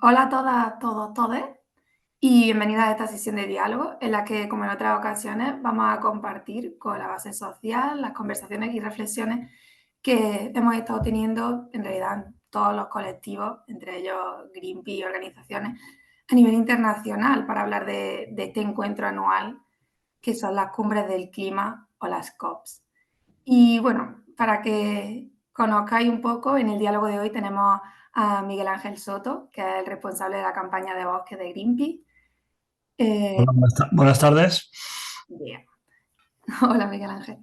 Hola a todas, todos, todes y bienvenidas a esta sesión de diálogo en la que, como en otras ocasiones, vamos a compartir con la base social las conversaciones y reflexiones que hemos estado teniendo en realidad en todos los colectivos, entre ellos Greenpeace y organizaciones a nivel internacional para hablar de este encuentro anual que son las cumbres del clima o las COPs. Y bueno, para que conozcáis un poco, en el diálogo de hoy tenemos a Miguel Ángel Soto, que es el responsable de la campaña de bosque de Greenpeace. Hola, buenas tardes. Bien. Hola, Miguel Ángel.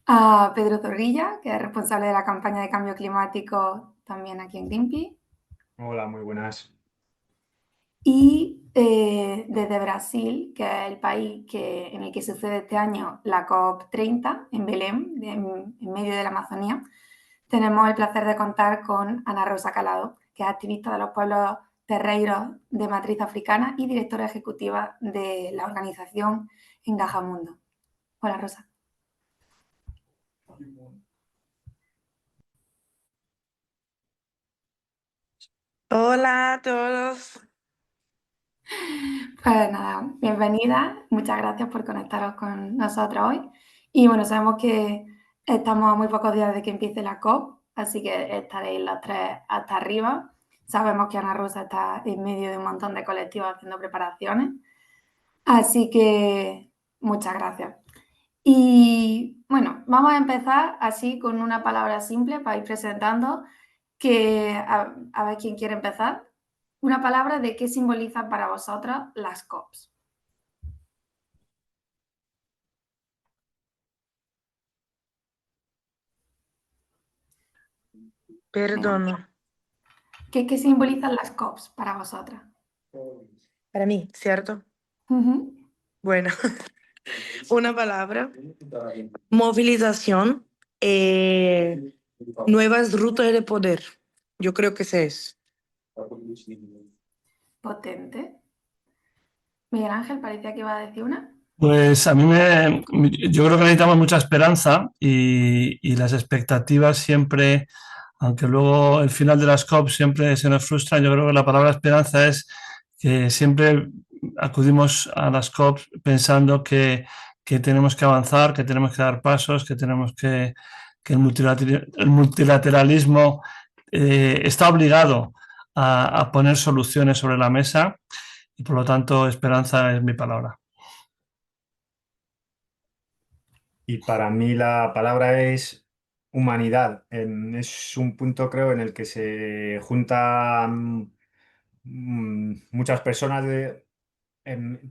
A Pedro Zorrilla, que es responsable de la campaña de cambio climático también aquí en Greenpeace. Hola, muy buenas. Y desde Brasil, que es el país en el que sucede este año la COP30 en Belém, en medio de la Amazonía, tenemos el placer de contar con Ana Rosa Calado, que es activista de los pueblos terreiros de matriz africana y directora ejecutiva de la organización Engajamundo. Hola, Rosa. Hola a todos. Pues nada, bienvenida. Muchas gracias por conectaros con nosotros hoy. Y bueno, sabemos que estamos a muy pocos días de que empiece la COP, así que estaréis los tres hasta arriba. Sabemos que Ana Rosa está en medio de un montón de colectivos haciendo preparaciones, así que muchas gracias. Y bueno, vamos a empezar así con una palabra simple para ir presentando, que a ver quién quiere empezar. Una palabra de qué simbolizan para vosotros las COPs. Venga, Perdono. ¿qué simbolizan las COPs para vosotras? Para mí, ¿cierto? Ujú. Bueno, una palabra. Movilización. eh, Nuevas rutas de poder. Yo creo que ese es. Potente. Miguel Ángel parecía que iba a decir una. Pues yo creo que necesitamos mucha esperanza y las expectativas siempre, aunque luego el final de las COP siempre se nos frustran, yo creo que la palabra esperanza es que siempre acudimos a las COP pensando que tenemos que avanzar, que tenemos que dar pasos, que el multilateralismo está obligado a poner soluciones sobre la mesa y por lo tanto esperanza es mi palabra. Y para mí la palabra es humanidad. Es un punto, creo, en el que se juntan muchas personas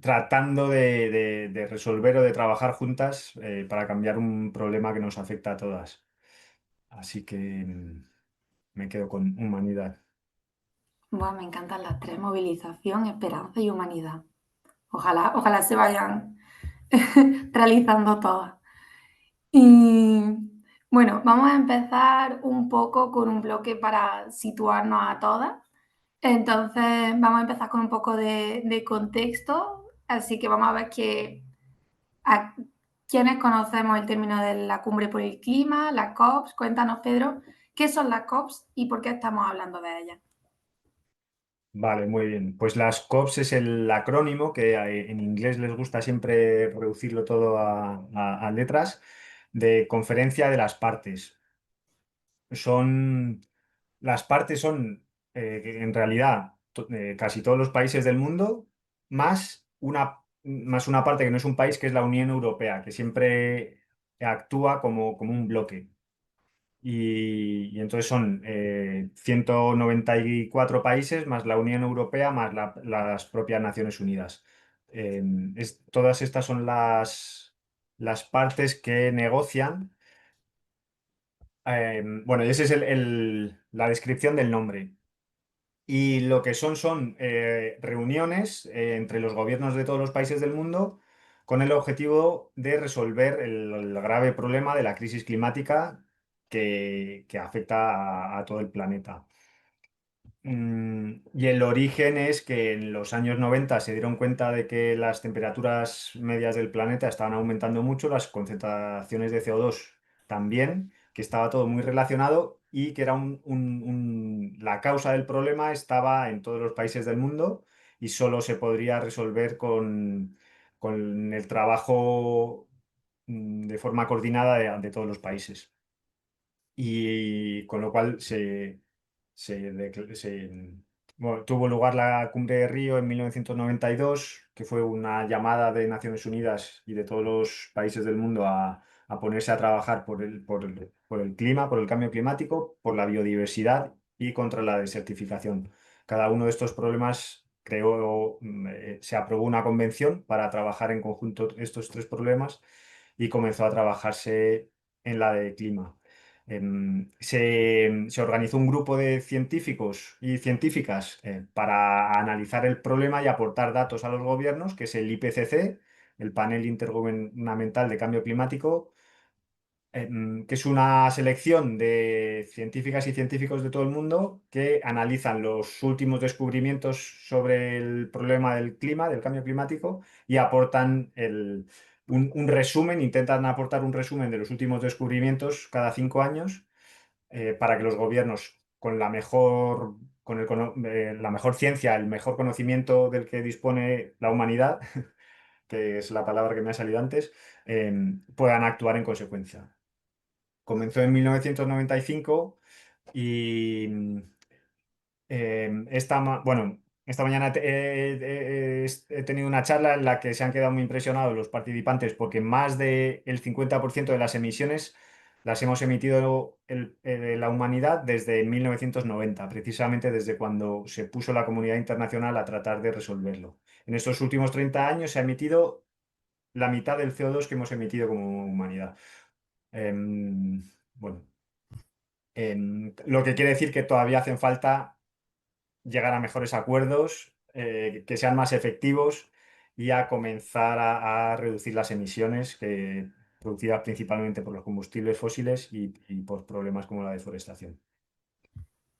tratando de resolver o de trabajar juntas para cambiar un problema que nos afecta a todas. Así que me quedo con humanidad. Bueno, me encantan las tres, movilización, esperanza y humanidad. Ojalá se vayan realizando todas. Y bueno, vamos a empezar un poco con un bloque para situarnos a todas. Entonces, vamos a empezar con un poco de contexto. Así que vamos a ver a quienes conocemos el término de la cumbre por el clima, las COPs. Cuéntanos, Pedro, ¿qué son las COPs y por qué estamos hablando de ellas? Vale, muy bien. Pues las COPs es el acrónimo que en inglés les gusta siempre reducirlo todo a letras de Conferencia de las Partes. Son, las partes son en realidad casi todos los países del mundo, más una parte que no es un país, que es la Unión Europea, que siempre actúa como un bloque. Y entonces son 194 países más la Unión Europea más las propias Naciones Unidas. Todas estas son las partes que negocian. Bueno, y esa es la descripción del nombre. Y lo que son reuniones entre los gobiernos de todos los países del mundo con el objetivo de resolver el grave problema de la crisis climática que afecta a todo el planeta. Y el origen es que en los años 90 se dieron cuenta de que las temperaturas medias del planeta estaban aumentando mucho, las concentraciones de CO2 también, que estaba todo muy relacionado y que era la causa del problema estaba en todos los países del mundo y solo se podría resolver con el trabajo de forma coordinada de todos los países. Y con lo cual bueno, tuvo lugar la Cumbre de Río en 1992, que fue una llamada de Naciones Unidas y de todos los países del mundo a ponerse a trabajar por el clima, por el cambio climático, por la biodiversidad y contra la desertificación. Cada uno de estos problemas se aprobó una convención para trabajar en conjunto estos tres problemas y comenzó a trabajarse en la de clima. Se organizó un grupo de científicos y científicas para analizar el problema y aportar datos a los gobiernos, que es el IPCC, el Panel Intergubernamental de Cambio Climático, que es una selección de científicas y científicos de todo el mundo que analizan los últimos descubrimientos sobre el problema del clima, del cambio climático, y aportan un resumen, intentan aportar un resumen de los últimos descubrimientos cada 5 años, para que los gobiernos, con la mejor ciencia, el mejor conocimiento del que dispone la humanidad, que es la palabra que me ha salido antes, puedan actuar en consecuencia. Comenzó en 1995 y bueno, esta mañana he tenido una charla en la que se han quedado muy impresionados los participantes porque más del 50% de las emisiones las hemos emitido la humanidad desde 1990, precisamente desde cuando se puso la comunidad internacional a tratar de resolverlo. En estos últimos 30 años se ha emitido la mitad del CO2 que hemos emitido como humanidad. Bueno, lo que quiere decir que todavía hacen falta llegar a mejores acuerdos, que sean más efectivos y a comenzar a reducir las emisiones producidas principalmente por los combustibles fósiles y por problemas como la deforestación.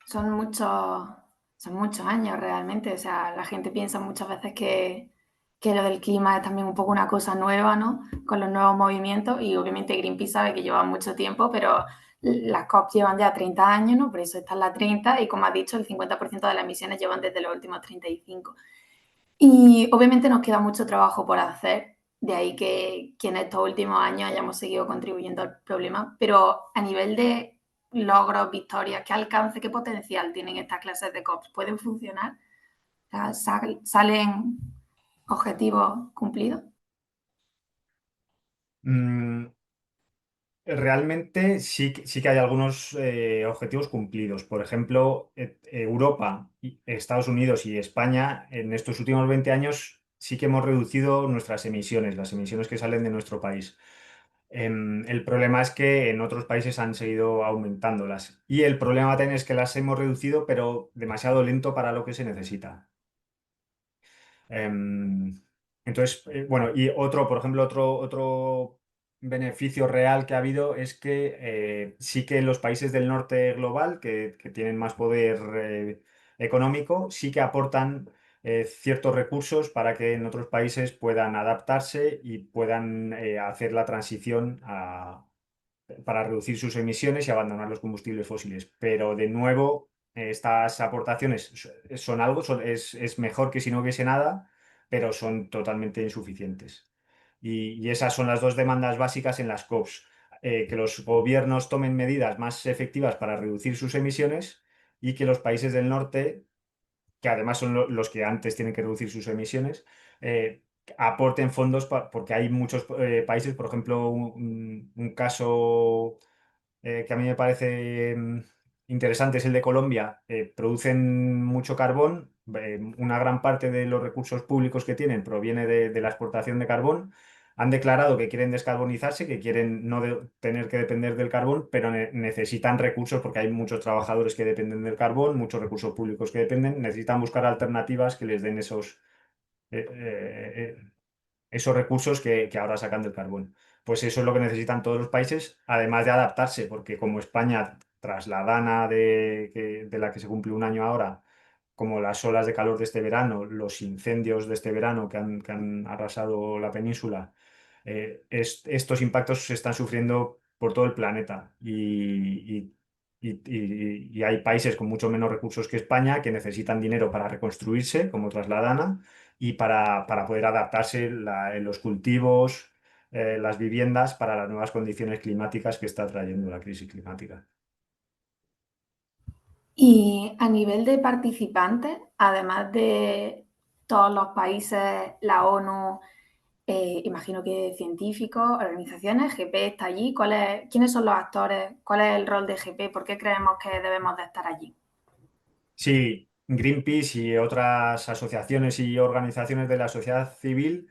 Son muchos, son muchos años realmente. O sea, la gente piensa muchas veces que lo del clima es también un poco una cosa nueva, ¿no? Con los nuevos movimientos y obviamente Greenpeace sabe que lleva mucho tiempo, pero las COP llevan ya 30 años, ¿no? Por eso están las 30 y como has dicho, el 50% de las emisiones llevan desde los últimos 35. Y obviamente nos queda mucho trabajo por hacer, de ahí que en estos últimos años hayamos seguido contribuyendo al problema, pero a nivel de logros, victorias, qué alcance, qué potencial tienen estas clases de COPs, ¿pueden funcionar? O sea, ¿salen objetivos cumplidos? Mm, Realmente sí que hay algunos objetivos cumplidos. Por ejemplo, Europa, Estados Unidos y España en estos últimos 20 años sí que hemos reducido nuestras emisiones, las emisiones que salen de nuestro país. El problema es que en otros países han seguido aumentándolas. Y el problema también es que las hemos reducido, pero demasiado lento para lo que se necesita. Em, entonces, bueno, y por ejemplo, otro beneficio real que ha habido es que sí que los países del norte global, que tienen más poder económico, sí que aportan ciertos recursos para que en otros países puedan adaptarse y puedan hacer la transición para reducir sus emisiones y abandonar los combustibles fósiles. Pero de nuevo, estas aportaciones son algo, es mejor que si no hubiese nada, pero son totalmente insuficientes. Y esas son las dos demandas básicas en las COPs. Que los gobiernos tomen medidas más efectivas para reducir sus emisiones y que los países del norte, que además son los que antes tienen que reducir sus emisiones, aporten fondos porque hay muchos países, por ejemplo, un caso que a mí me parece interesante es el de Colombia. Producen mucho carbón, una gran parte de los recursos públicos que tienen proviene de la exportación de carbón. Han declarado que quieren descarbonizarse, que quieren no tener que depender del carbón, pero necesitan recursos porque hay muchos trabajadores que dependen del carbón, muchos recursos públicos que dependen, necesitan buscar alternativas que les den eh, eh, eh, esos recursos que ahora sacan del carbón. Pues eso es lo que necesitan todos los países, además de adaptarse, porque como España, tras la dana de la que se cumple un año ahora, como las olas de calor de este verano, los incendios de este verano que han arrasado la península, estos impactos se están sufriendo por todo el planeta. Y y hay países con mucho menos recursos que España que necesitan dinero para reconstruirse, como Trasladana, y para poder adaptarse los cultivos, las viviendas para las nuevas condiciones climáticas que está trayendo la crisis climática. Y a nivel de participantes, además de todos los países, la ONU, imagino que científicos, organizaciones, GP está allí. ¿Quiénes son los actores? ¿Cuál es el rol de GP? ¿Por qué creemos que debemos de estar allí? Sí, Greenpeace y otras asociaciones y organizaciones de la sociedad civil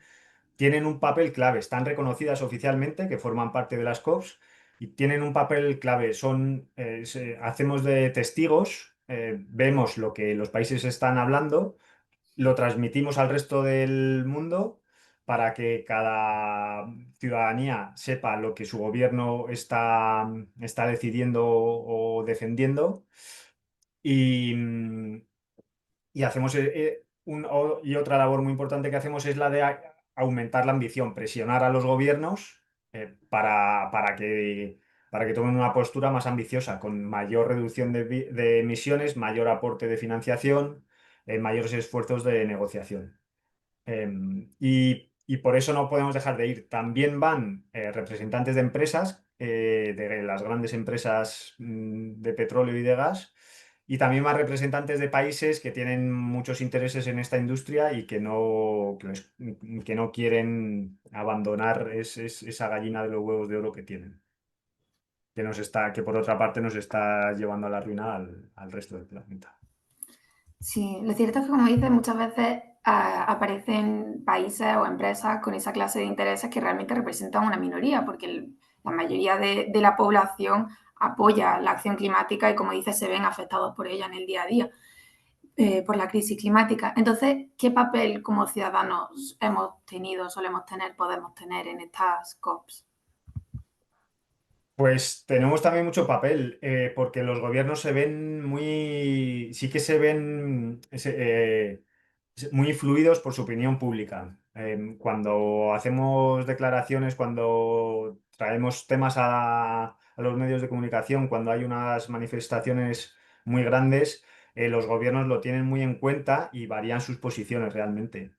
tienen un papel clave, están reconocidas oficialmente que forman parte de las COPs y tienen un papel clave. Hacemos de testigos, vemos lo que los países están hablando, lo transmitimos al resto del mundo para que cada ciudadanía sepa lo que su gobierno está decidiendo o defendiendo. Y, y hacemos y otra labor muy importante que hacemos es la de aumentar la ambición, presionar a los gobiernos para que tomen una postura más ambiciosa, con mayor reducción de emisiones, mayor aporte de financiación, mayores esfuerzos de negociación. Y por eso no podemos dejar de ir. También van representantes de empresas, de las grandes empresas de petróleo y de gas, y también van representantes de países que tienen muchos intereses en esta industria y que no quieren abandonar esa gallina de los huevos de oro que tienen, que por otra parte nos está llevando a la ruina al resto del planeta. Sí, lo cierto es que, como dices, muchas veces aparecen países o empresas con esa clase de intereses que realmente representan una minoría, porque la mayoría de la población apoya la acción climática y, como dices, se ven afectados por ella en el día a día, por la crisis climática. Entonces, ¿qué papel como ciudadanos hemos tenido, solemos tener, podemos tener en estas COPs? Pues tenemos también mucho papel, porque los gobiernos sí que se ven muy influidos por su opinión pública. Cuando hacemos declaraciones, cuando traemos temas a los medios de comunicación, cuando hay unas manifestaciones muy grandes, los gobiernos lo tienen muy en cuenta y varían sus posiciones realmente.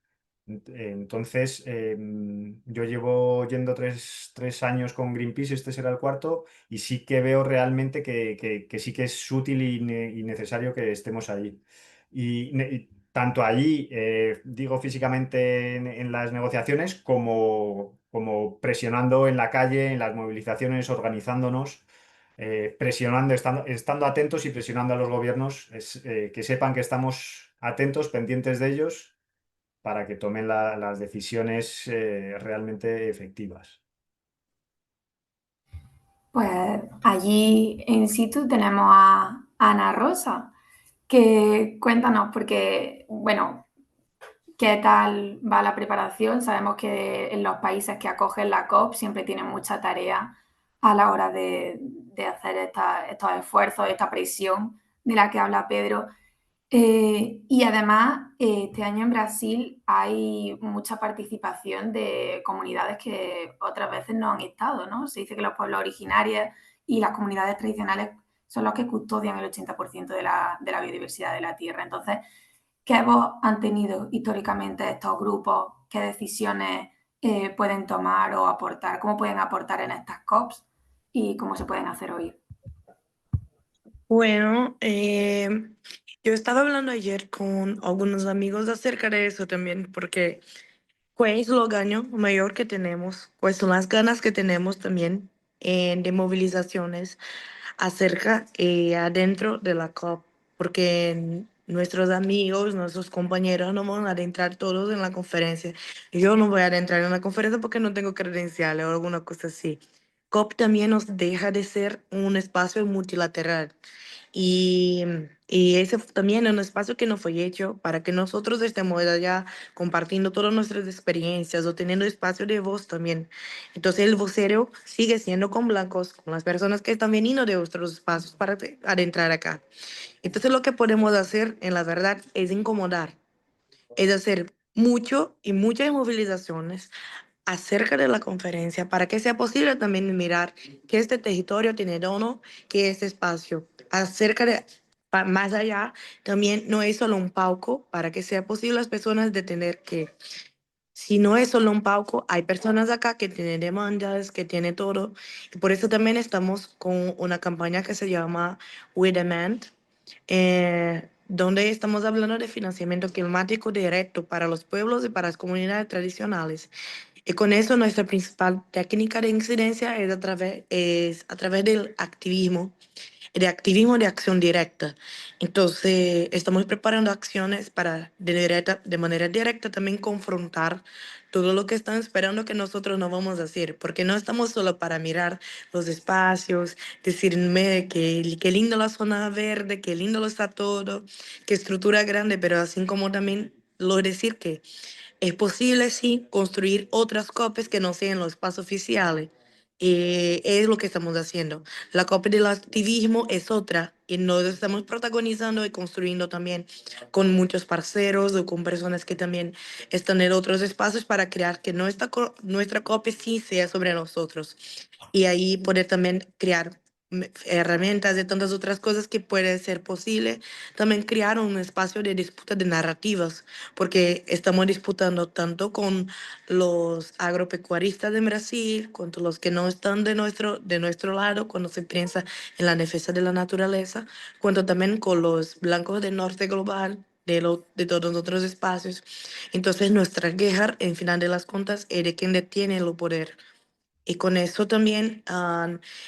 Entonces, yo llevo yendo tres años con Greenpeace, este será el cuarto, y sí que veo realmente que sí que es útil y necesario que estemos allí. Y tanto allí, digo físicamente en las negociaciones, como presionando en la calle, en las movilizaciones, organizándonos, presionando, estando atentos y presionando a los gobiernos, que sepan que estamos atentos, pendientes de ellos para que tomen las decisiones realmente efectivas. Pues allí in situ tenemos a Ana Rosa, que cuéntanos, porque, bueno, ¿qué tal va la preparación? Sabemos que en los países que acogen la COP siempre tienen mucha tarea a la hora de hacer estos esfuerzos, esta presión de la que habla Pedro. Y además, este año en Brasil hay mucha participación de comunidades que otras veces no han estado, ¿no? Se dice que los pueblos originarios y las comunidades tradicionales son los que custodian el 80% de la biodiversidad de la Tierra. Entonces, ¿qué voz han tenido históricamente estos grupos? ¿Qué decisiones pueden tomar o aportar? ¿Cómo pueden aportar en estas COPs? ¿Y cómo se pueden hacer oír? Bueno, yo estaba hablando ayer con algunos amigos acerca de eso también, porque ¿cuál es lo gaño mayor que tenemos? ¿Cuáles son las ganas que tenemos también de movilizaciones acerca adentro de la COP? Porque nuestros amigos, nuestros compañeros no van a adentrar todos en la conferencia. Yo no voy a adentrar en la conferencia porque no tengo credenciales o alguna cosa así. COP también nos deja de ser un espacio multilateral. Y, y ese también es un espacio que nos fue hecho para que nosotros estemos allá compartiendo todas nuestras experiencias o teniendo espacio de voz también. Entonces el vocero sigue siendo con blancos, con las personas que están veniendo de otros espacios para adentrar acá. Entonces lo que podemos hacer en la verdad es incomodar, es hacer mucho y muchas movilizaciones acerca de la conferencia para que sea posible también mirar que este territorio tiene dono, que este espacio acerca de, más allá, también no es solo un palco para que sea posible las personas de tener que, si no es solo un palco, hay personas acá que tienen demandas, que tienen todo. Y por eso también estamos con una campaña que se llama We Demand, donde estamos hablando de financiamiento climático directo para los pueblos y para las comunidades tradicionales. Y con eso nuestra principal técnica de incidencia es a través del activismo de acción directa. Entonces, estamos preparando acciones para de manera directa también confrontar todo lo que están esperando que nosotros no vamos a hacer, porque no estamos solo para mirar los espacios, decirme qué lindo la zona verde, qué lindo lo está todo, qué estructura grande, pero así como también lo decir que es posible, sí, construir otras copias que no sean los espacios oficiales. Es lo que estamos haciendo. La copia del activismo es otra y nos estamos protagonizando y construyendo también con muchos parceros o con personas que también están en otros espacios para crear que nuestra copia sí sea sobre nosotros. Y ahí poder también crear herramientas y tantas otras cosas que puede ser posible. También crear un espacio de disputa de narrativas porque estamos disputando tanto con los agropecuaristas de Brasil, contra los que no están de nuestro lado cuando se piensa en la defensa de la naturaleza, cuanto también con los blancos del norte global, de todos los otros espacios. Entonces nuestra guerra, en final de las cuentas, es de quien detiene el poder. Y con eso también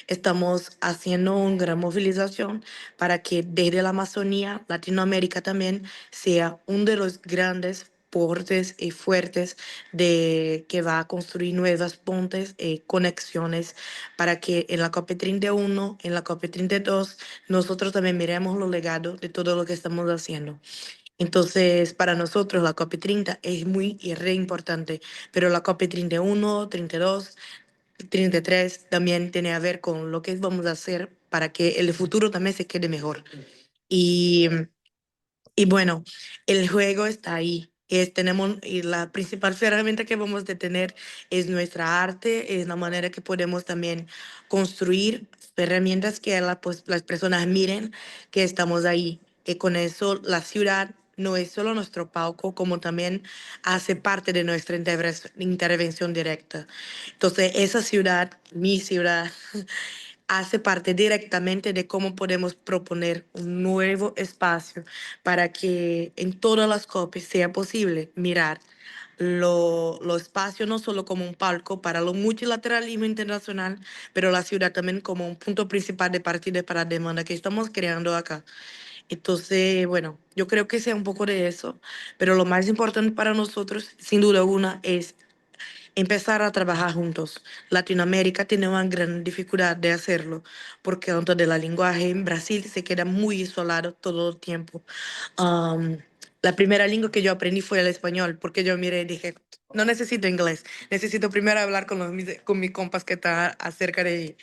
estamos haciendo una gran movilización para que desde la Amazonía, Latinoamérica también, sea uno de los grandes portes y fuertes que va a construir nuevas pontes y conexiones para que en la COP31, en la COP32, nosotros también miremos los legados de todo lo que estamos haciendo. Entonces, para nosotros la COP30 es muy y re importante, pero la COP31, 32 33 también tiene a ver con lo que vamos a hacer para que el futuro también se quede mejor. Y, y bueno, el juego está ahí. Y la principal herramienta que vamos a tener es nuestra arte, es la manera que podemos también construir herramientas que pues, las personas miren que estamos ahí. Y con eso la ciudad no es solo nuestro palco, como también hace parte de nuestra intervención directa. Entonces, esa ciudad, mi ciudad, hace parte directamente de cómo podemos proponer un nuevo espacio para que en todas las copias sea posible mirar lo espacio no solo como un palco para lo multilateralismo internacional, pero la ciudad también como un punto principal de partida para la demanda que estamos creando acá. Entonces, bueno, yo creo que sea un poco de eso, pero lo más importante para nosotros, sin duda alguna, es empezar a trabajar juntos. Latinoamérica tiene una gran dificultad de hacerlo porque tanto de la lenguaje en Brasil se queda muy isolado todo el tiempo. Um, la primera lengua que yo aprendí fue el español porque yo miré y dije, no necesito inglés, necesito primero hablar con mis compas que están acerca de ahí.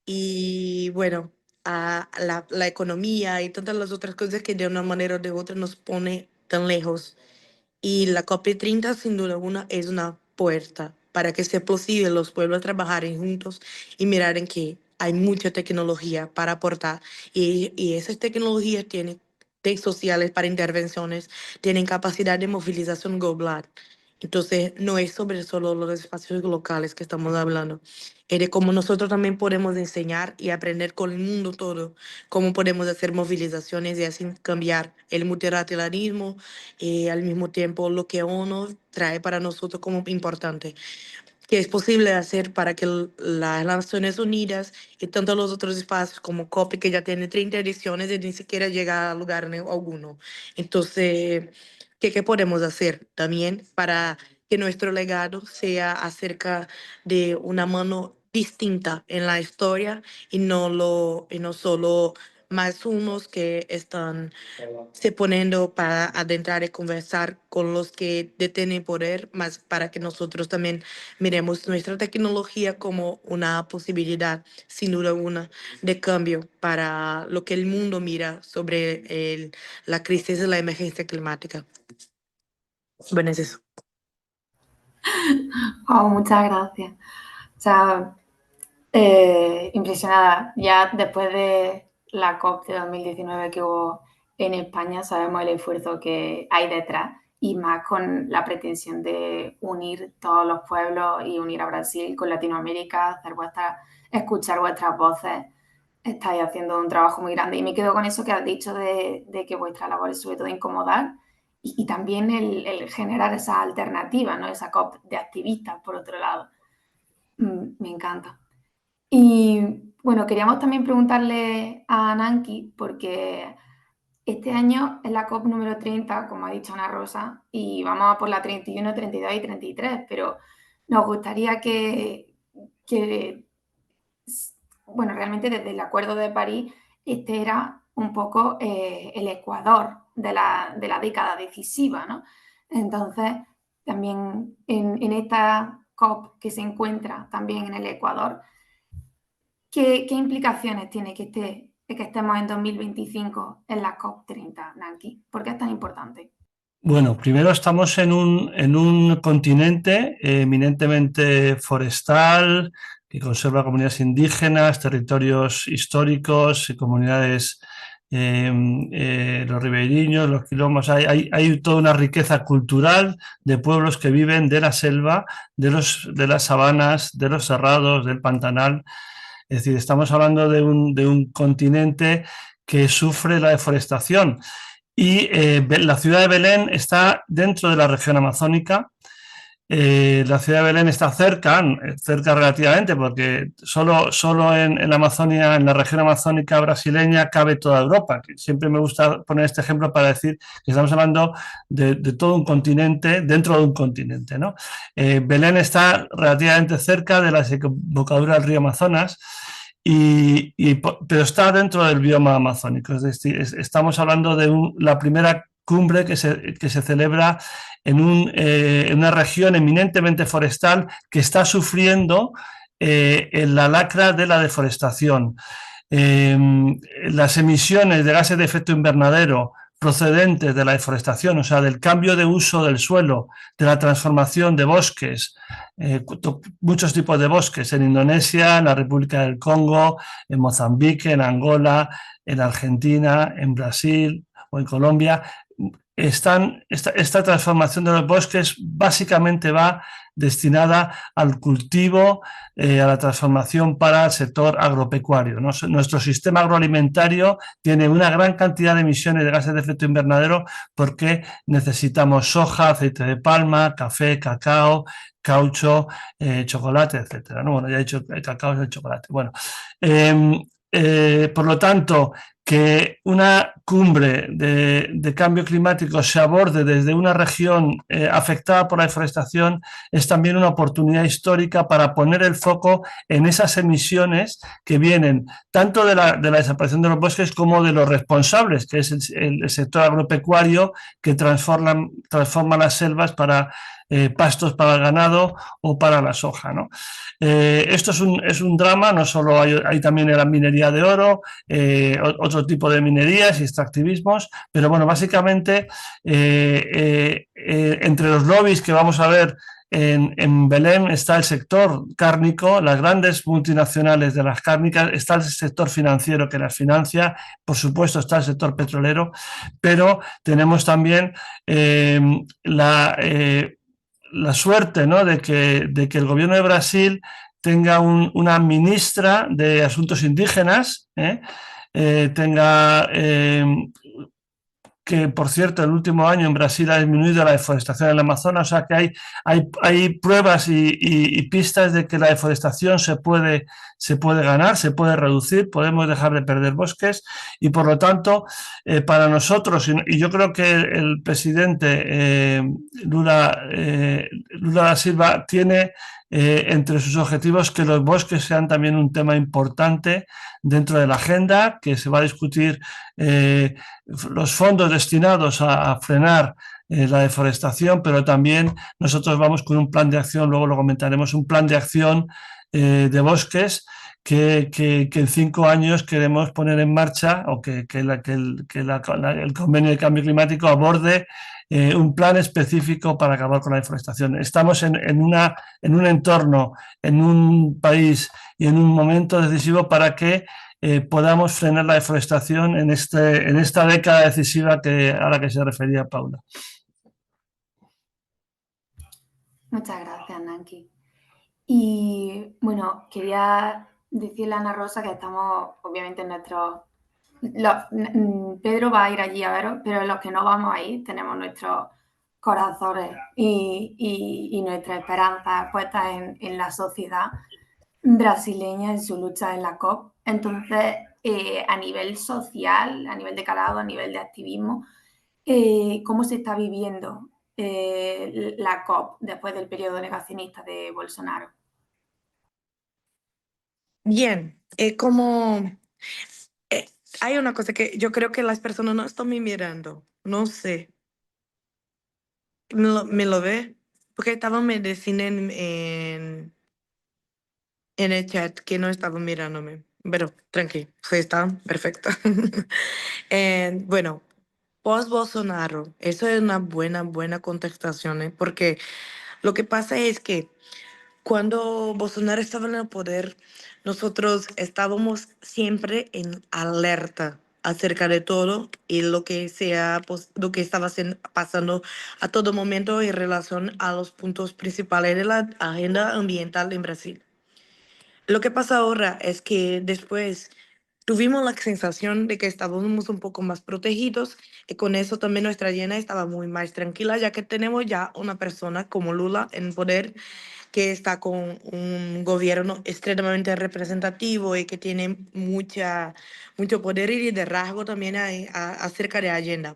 Y bueno, la economía y tantas las otras cosas que de una manera o de otra nos pone tan lejos y la COP30, sin duda alguna, es una puerta para que sea posible los pueblos trabajar juntos y mirar en que hay mucha tecnología para aportar. Y esas tecnologías tienen tech sociales para intervenciones, tienen capacidad de movilización global. Entonces, no es sobre solo los espacios locales que estamos hablando, es de cómo nosotros también podemos enseñar y aprender con el mundo todo, cómo podemos hacer movilizaciones y así cambiar el multilateralismo al mismo tiempo lo que ONU trae para nosotros como importante, que es posible hacer para que las Naciones Unidas y tanto los otros espacios como COP, que ya tiene 30 ediciones y ni siquiera llega a lugar alguno. Entonces, ¿qué podemos hacer también para que nuestro legado sea acerca de una mano distinta en la historia y no solo más unos que están se poniendo para adentrar y conversar con los que detienen poder, más para que nosotros también miremos nuestra tecnología como una posibilidad, sin duda alguna, de cambio para lo que el mundo mira sobre la crisis de la emergencia climática. Bueno, es eso. Oh, muchas gracias. O sea, impresionada. Ya después la COP de 2019 que hubo en España, sabemos el esfuerzo que hay detrás y más con la pretensión de unir todos los pueblos y unir a Brasil con Latinoamérica, escuchar vuestras voces. Estáis haciendo un trabajo muy grande y me quedo con eso que has dicho de que vuestra labor es sobre todo incomodar y también el generar esa alternativa, ¿no? Esa COP de activistas, por otro lado. Me encanta. Y bueno, queríamos también preguntarle a Nanki, porque este año es la COP número 30, como ha dicho Ana Rosa, y vamos a por la 31, 32 y 33, pero nos gustaría que bueno, realmente desde el Acuerdo de París, este era un poco el ecuador de la década decisiva, ¿no? Entonces, también en esta COP que se encuentra también en el Ecuador, ¿qué implicaciones tiene que estemos en 2025 en la COP30, Nanki? ¿Por qué es tan importante? Bueno, primero estamos en un continente eminentemente forestal, que conserva comunidades indígenas, territorios históricos y comunidades, los ribeiriños, los quilombos. Hay toda una riqueza cultural de pueblos que viven de la selva, de las sabanas, de los cerrados, del pantanal. Es decir, estamos hablando de un continente que sufre la deforestación. Y la ciudad de Belén está dentro de la región amazónica. La ciudad de Belén está cerca relativamente, porque solo en la Amazonia, en la región amazónica brasileña, cabe toda Europa. Siempre me gusta poner este ejemplo para decir que estamos hablando de todo un continente dentro de un continente, ¿no? Belén está relativamente cerca de la desembocadura del río Amazonas. Pero está dentro del bioma amazónico, es decir, estamos hablando de la primera cumbre que se celebra en una región eminentemente forestal que está sufriendo la lacra de la deforestación. Las emisiones de gases de efecto invernadero procedentes de la deforestación, o sea, del cambio de uso del suelo, de la transformación de bosques, muchos tipos de bosques en Indonesia, en la República del Congo, en Mozambique, en Angola, en Argentina, en Brasil o en Colombia. Esta transformación de los bosques básicamente va destinada al cultivo, a la transformación para el sector agropecuario, ¿no? Nuestro sistema agroalimentario tiene una gran cantidad de emisiones de gases de efecto invernadero porque necesitamos soja, aceite de palma, café, cacao, caucho, chocolate, etcétera, ¿no? Bueno, ya he dicho el cacao es el chocolate. Bueno, por lo tanto, que una cumbre de cambio climático se aborde desde una región afectada por la deforestación es también una oportunidad histórica para poner el foco en esas emisiones que vienen tanto de la desaparición de los bosques como de los responsables, que es el sector agropecuario que transforma las selvas para pastos para el ganado o para la soja, ¿no? Esto es un drama, no solo hay también la minería de oro, otro tipo de minerías y extractivismos, pero bueno, básicamente entre los lobbies que vamos a ver en Belén está el sector cárnico, las grandes multinacionales de las cárnicas, está el sector financiero que las financia, por supuesto está el sector petrolero, pero tenemos también la suerte, ¿no?, de que el gobierno de Brasil tenga una ministra de Asuntos Indígenas, que por cierto el último año en Brasil ha disminuido la deforestación en el Amazonas, o sea que hay pruebas y pistas de que la deforestación se puede ganar, se puede reducir, podemos dejar de perder bosques y por lo tanto para nosotros, y yo creo que el presidente Lula da Silva tiene entre sus objetivos que los bosques sean también un tema importante dentro de la agenda, que se va a discutir los fondos destinados a frenar la deforestación, pero también nosotros vamos con un plan de acción, luego lo comentaremos, un plan de acción de bosques que en 5 años queremos poner en marcha o que el convenio de cambio climático aborde un plan específico para acabar con la deforestación. Estamos en un entorno, en un país y en un momento decisivo para que podamos frenar la deforestación en esta década decisiva a la que se refería Paula. Muchas gracias, Nanki. Y bueno, quería decirle a Ana Rosa que estamos, obviamente, Pedro va a ir allí a veros, pero los que no vamos a ir tenemos nuestros corazones y nuestras esperanzas puestas en la sociedad brasileña, en su lucha en la COP. Entonces, a nivel social, a nivel de calado, a nivel de activismo, ¿cómo se está viviendo la COP después del periodo negacionista de Bolsonaro? Bien, eh, hay una cosa que yo creo que las personas no están me mirando, no sé, me lo ve, porque estaban me diciendo en el chat que no estaban mirándome, pero tranquilo, sí están, perfecto. Bueno, post-Bolsonaro, eso es una buena contestación, porque lo que pasa es que cuando Bolsonaro estaba en el poder, nosotros estábamos siempre en alerta acerca de todo y lo que estaba pasando a todo momento en relación a los puntos principales de la agenda ambiental en Brasil. Lo que pasa ahora es que después tuvimos la sensación de que estábamos un poco más protegidos y con eso también nuestra llena estaba muy más tranquila, ya que tenemos ya una persona como Lula en poder que está con un gobierno extremadamente representativo y que tiene mucho poder y liderazgo también acerca de la agenda.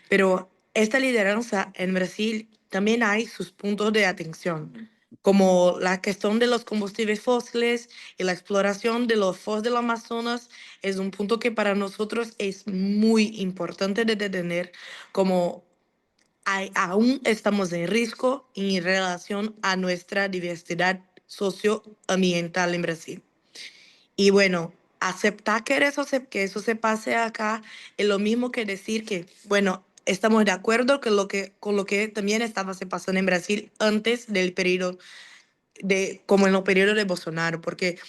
Pero esta lideranza en Brasil también hay sus puntos de atención, como la cuestión de los combustibles fósiles y la exploración de los fossos del Amazonas es un punto que para nosotros es muy importante de detener como aún estamos en riesgo en relación a nuestra diversidad socioambiental en Brasil. Y bueno, aceptar que eso se pase acá es lo mismo que decir que, bueno, estamos de acuerdo con lo que también estaba se pasando en Brasil antes del periodo como en los periodos de Bolsonaro, porque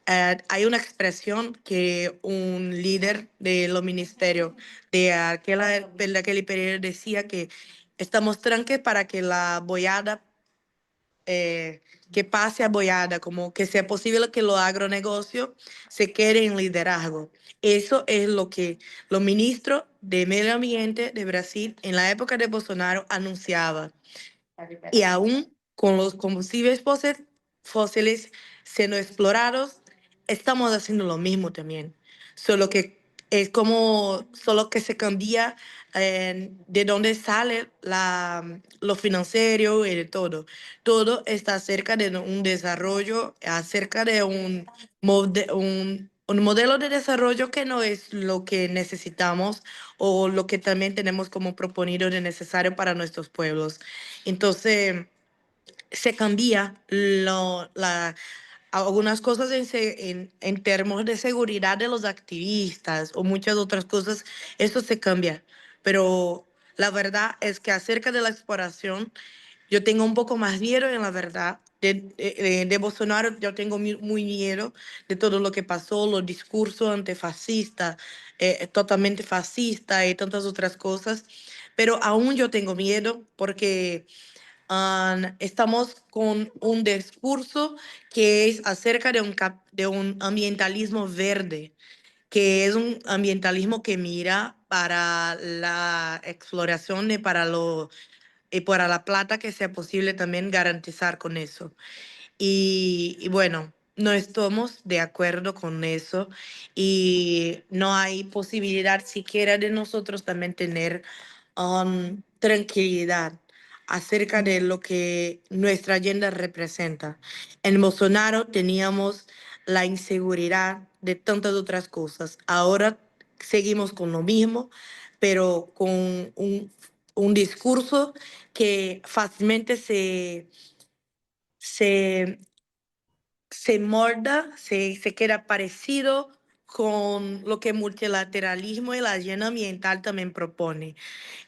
hay una expresión que un líder de los ministerios de aquel periodo decía que estamos tranques para que la boyada, que pase a boyada, como que sea posible que los agronegocios se queden en liderazgo. Eso es lo que los ministros de Medio Ambiente de Brasil en la época de Bolsonaro anunciaban. Y aún con los combustibles fósiles siendo explorados, estamos haciendo lo mismo también. Solo que solo que se cambia de dónde sale lo financiero y de todo. Todo está acerca de un desarrollo, acerca de un modelo de desarrollo que no es lo que necesitamos o lo que también tenemos como proponido de necesario para nuestros pueblos. Entonces, se cambia algunas cosas en términos de seguridad de los activistas o muchas otras cosas, eso se cambia. Pero la verdad es que acerca de la exploración, yo tengo un poco más miedo en la verdad. De Bolsonaro yo tengo muy miedo de todo lo que pasó, los discursos antifascistas, totalmente fascistas y tantas otras cosas. Pero aún yo tengo miedo porque estamos con un discurso que es acerca de un ambientalismo verde, que es un ambientalismo que mira para la exploración y para la plata que sea posible también garantizar con eso. Y bueno, no estamos de acuerdo con eso y no hay posibilidad siquiera de nosotros también tener tranquilidad acerca de lo que nuestra agenda representa. En Bolsonaro teníamos la inseguridad de tantas otras cosas. Ahora seguimos con lo mismo, pero con un discurso que fácilmente se, se morda, se queda parecido con lo que el multilateralismo y la agenda ambiental también propone.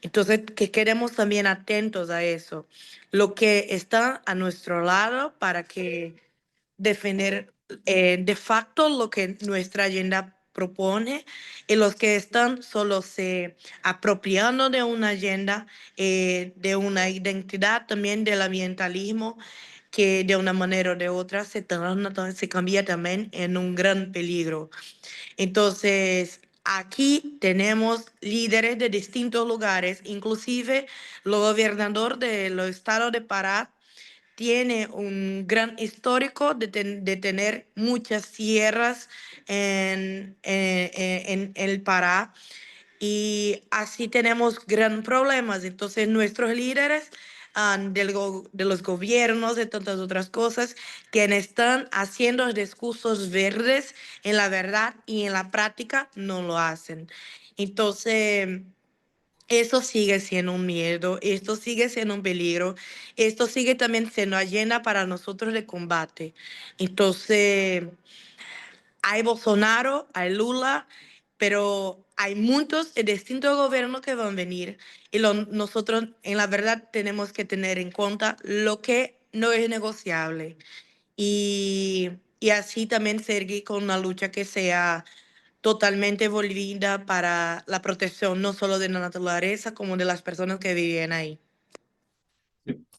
Entonces, que queremos también atentos a eso. Lo que está a nuestro lado para que defender de facto lo que nuestra agenda propone y los que están solo se apropiando de una agenda, de una identidad también del ambientalismo que de una manera o de otra se cambia también en un gran peligro. Entonces, aquí tenemos líderes de distintos lugares, inclusive el gobernador del estado de Pará tiene un gran histórico de tener muchas sierras en el Pará y así tenemos gran problemas. Entonces nuestros líderes de los gobiernos, de tantas otras cosas, que están haciendo discursos verdes, en la verdad y en la práctica no lo hacen. Entonces... Eso sigue siendo un miedo, esto sigue siendo un peligro, esto sigue también siendo agenda para nosotros de combate. Entonces, hay Bolsonaro, hay Lula, pero hay muchos distintos gobiernos que van a venir y nosotros en la verdad tenemos que tener en cuenta lo que no es negociable y así también seguir con una lucha que sea totalmente volvida para la protección no solo de la naturaleza, como de las personas que viven ahí.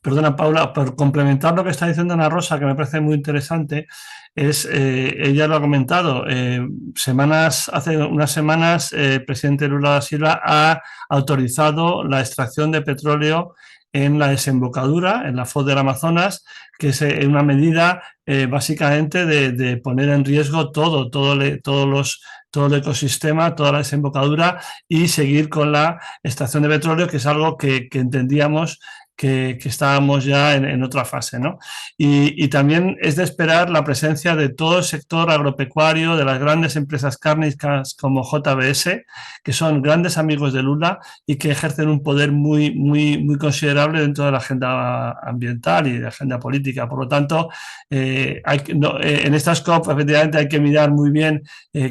Perdona, Paula, por complementar lo que está diciendo Ana Rosa, que me parece muy interesante, ella lo ha comentado, hace unas semanas el presidente Lula da Silva ha autorizado la extracción de petróleo en la desembocadura, en la foz del Amazonas, que es una medida básicamente de poner en riesgo todo el ecosistema, toda la desembocadura y seguir con la extracción de petróleo, que es algo que entendíamos que estábamos ya en otra fase, ¿no? Y también es de esperar la presencia de todo el sector agropecuario, de las grandes empresas cárnicas como JBS, que son grandes amigos de Lula y que ejercen un poder muy considerable dentro de la agenda ambiental y de la agenda política. Por lo tanto, en estas COP efectivamente hay que mirar muy bien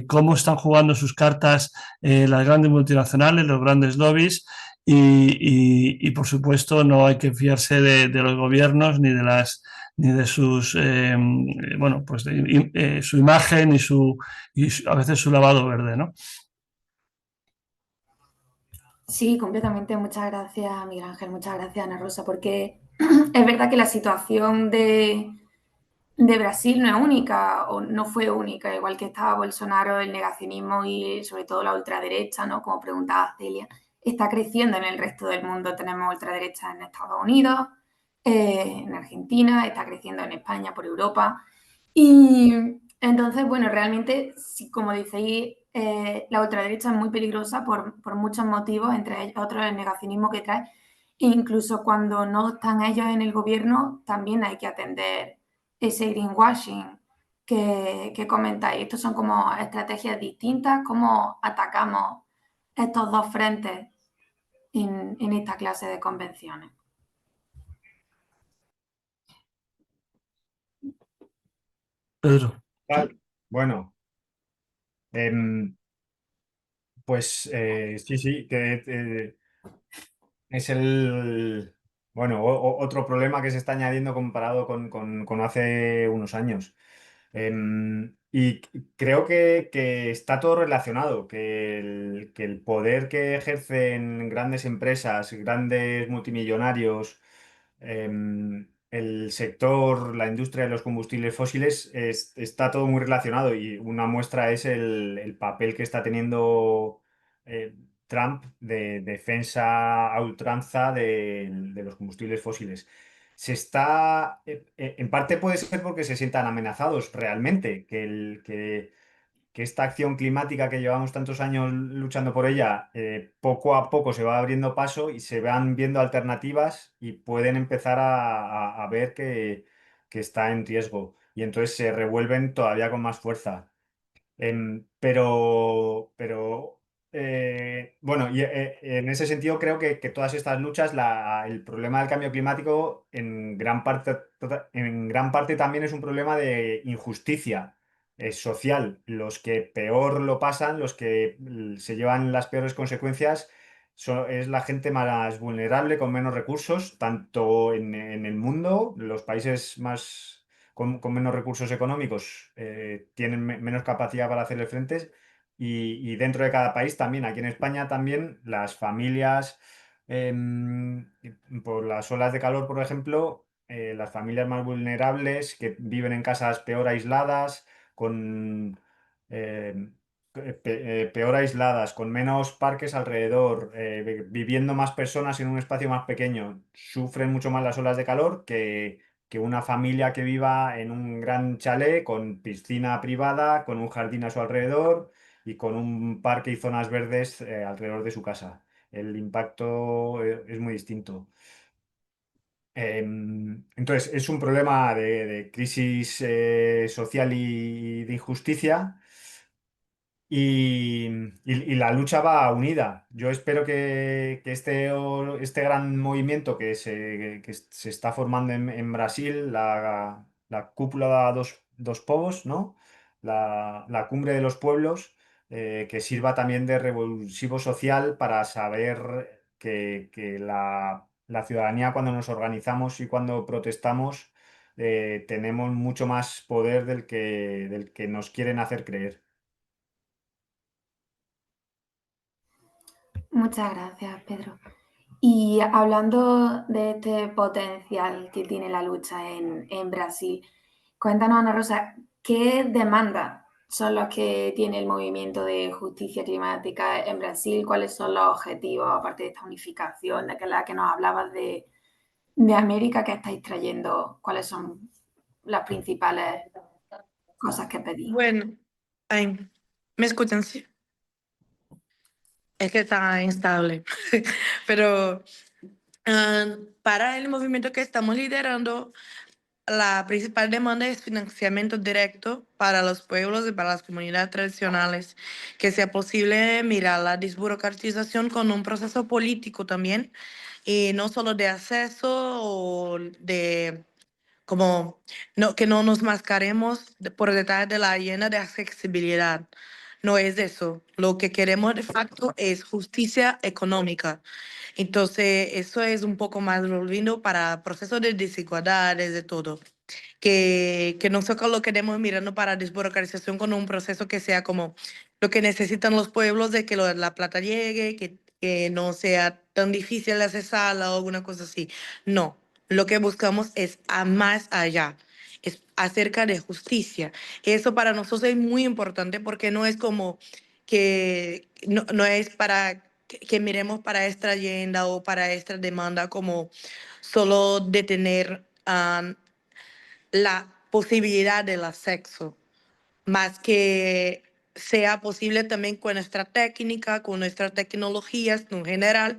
cómo están jugando sus cartas las grandes multinacionales, los grandes lobbies, y por supuesto no hay que fiarse de los gobiernos ni de sus bueno pues su imagen a veces su lavado verde, ¿no? Sí, completamente. Muchas gracias, Miguel Ángel. Muchas gracias, Ana Rosa, porque es verdad que la situación de Brasil no es única o no fue única, igual que estaba Bolsonaro, el negacionismo y sobre todo la ultraderecha, ¿no? Como preguntaba Celia, está creciendo en el resto del mundo. Tenemos ultraderecha en Estados Unidos, en Argentina, está creciendo en España, por Europa. Y entonces, bueno, realmente, como decéis, la ultraderecha es muy peligrosa por muchos motivos, entre otros el negacionismo que trae. E incluso cuando no están ellos en el gobierno, también hay que atender ese greenwashing que comentáis. Estos son como estrategias distintas, cómo atacamos estos dos frentes en esta clase de convenciones. Pedro. Bueno, pues sí, es bueno, otro problema que se está añadiendo comparado con hace unos años. Y creo que está todo relacionado, que el poder que ejercen grandes empresas, grandes multimillonarios, el sector, la industria de los combustibles fósiles, está todo muy relacionado y una muestra es el papel que está teniendo Trump de defensa a ultranza de los combustibles fósiles. En parte puede ser porque se sientan amenazados realmente, que esta acción climática que llevamos tantos años luchando por ella, poco a poco se va abriendo paso y se van viendo alternativas y pueden empezar a ver que está en riesgo. Y entonces se revuelven todavía con más fuerza. Bueno, y en ese sentido creo que todas estas luchas, el problema del cambio climático en gran parte también es un problema de injusticia social. Los que peor lo pasan, los que se llevan las peores consecuencias, es la gente más vulnerable, con menos recursos, tanto en el mundo, los países con menos recursos económicos tienen menos capacidad para hacerle frente, y dentro de cada país también, aquí en España también, las familias, em, por las olas de calor, por ejemplo, las familias más vulnerables que viven en casas peor aisladas, con, em, peor aisladas, con menos parques alrededor, viviendo más personas en un espacio más pequeño, sufren mucho más las olas de calor que una familia que viva en un gran chalet con piscina privada, con un jardín a su alrededor y con un parque y zonas verdes alrededor de su casa. El impacto es muy distinto. Entonces, es un problema de crisis social y de injusticia. Y la lucha va unida. Yo espero que este gran movimiento que se está formando en Brasil, la cúpula dos povos, ¿no? La cumbre de los pueblos, que sirva también de revulsivo social para saber que la ciudadanía, cuando nos organizamos y cuando protestamos, tenemos mucho más poder del que nos quieren hacer creer. Muchas gracias, Pedro. Y hablando de este potencial que tiene la lucha en Brasil, cuéntanos, Ana Rosa, ¿qué demandas son los que tiene el movimiento de justicia climática en Brasil? ¿Cuáles son los objetivos, aparte de esta unificación de la que nos hablabas de América, que estáis trayendo? ¿Cuáles son las principales cosas que pedís? Bueno, ay, ¿me escuchan? Sí. Es que está instable. Pero para el movimiento que estamos liderando, la principal demanda es financiamiento directo para los pueblos y para las comunidades tradicionales, que sea posible mirar la desburocratización con un proceso político también, y no solo de acceso o de como no, que no nos mascaremos por detrás de la llena de accesibilidad. No es eso. Lo que queremos de facto es justicia económica. Entonces, eso es un poco más volviendo para procesos de desigualdades, de todo que nosotros lo queremos mirando para desburocratización con un proceso que sea como lo que necesitan los pueblos de que la plata llegue, que no sea tan difícil de accesarla o alguna cosa así. No, lo que buscamos es a más allá, es acerca de justicia. Eso para nosotros es muy importante porque no es como que no es para que miremos para esta agenda o para esta demanda como solo de tener la posibilidad del sexo, más que sea posible también con nuestra técnica, con nuestras tecnologías en general,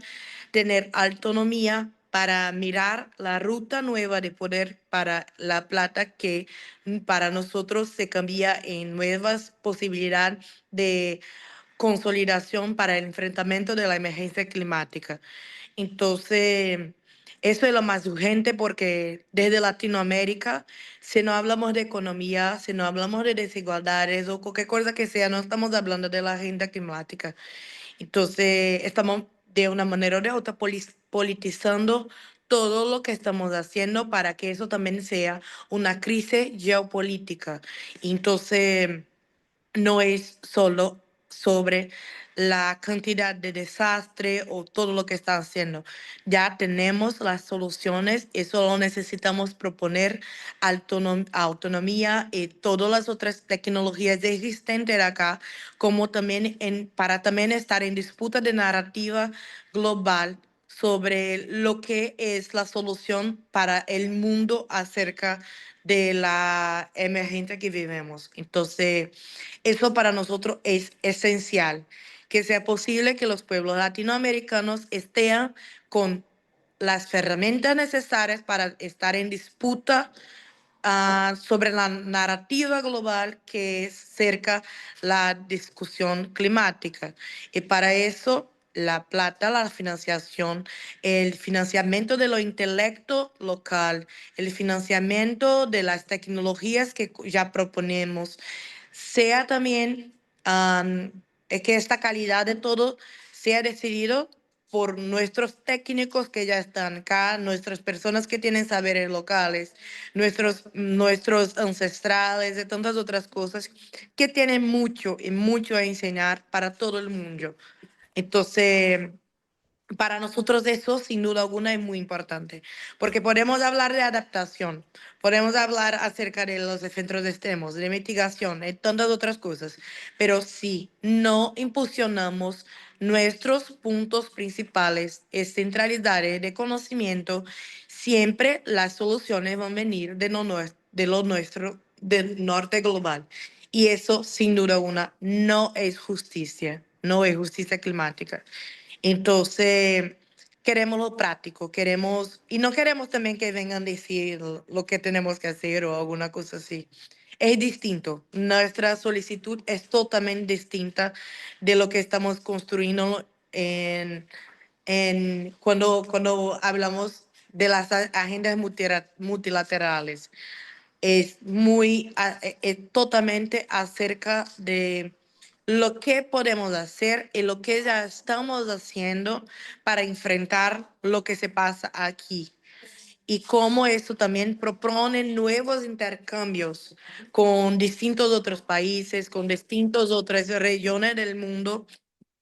tener autonomía para mirar la ruta nueva de poder para la plata que para nosotros se cambia en nuevas posibilidades de consolidación para el enfrentamiento de la emergencia climática. Entonces, eso es lo más urgente porque desde Latinoamérica, si no hablamos de economía, si no hablamos de desigualdades o cualquier cosa que sea, no estamos hablando de la agenda climática. Entonces, estamos de una manera o de otra politizando todo lo que estamos haciendo para que eso también sea una crisis geopolítica. Entonces, no es solo sobre la cantidad de desastre o todo lo que está haciendo. Ya tenemos las soluciones y solo necesitamos proponer autonomía y todas las otras tecnologías existentes acá, como también para también estar en disputa de narrativa global sobre lo que es la solución para el mundo acerca de la emergencia que vivimos. Entonces, eso para nosotros es esencial, que sea posible que los pueblos latinoamericanos estén con las herramientas necesarias para estar en disputa sobre la narrativa global que es cerca la discusión climática. Y para eso, la plata, la financiación, el financiamiento de lo intelecto local, el financiamiento de las tecnologías que ya proponemos, sea también que esta calidad de todo sea decidido por nuestros técnicos que ya están acá, nuestras personas que tienen saberes locales, nuestros ancestrales y tantas otras cosas que tienen mucho y mucho a enseñar para todo el mundo. Entonces, para nosotros eso, sin duda alguna, es muy importante, porque podemos hablar de adaptación, podemos hablar acerca de los efectos extremos, de mitigación y tantas otras cosas, pero si no impulsionamos nuestros puntos principales y centralidades de conocimiento, siempre las soluciones van a venir de lo nuestro, del norte global. Y eso, sin duda alguna, no es justicia, no es justicia climática. Entonces, queremos lo práctico, y no queremos también que vengan a decir lo que tenemos que hacer o alguna cosa así. Es distinto. Nuestra solicitud es totalmente distinta de lo que estamos construyendo cuando hablamos de las agendas multilaterales. Es totalmente acerca de lo que podemos hacer y lo que ya estamos haciendo para enfrentar lo que se pasa aquí. Y cómo eso también propone nuevos intercambios con distintos otros países, con distintas otras regiones del mundo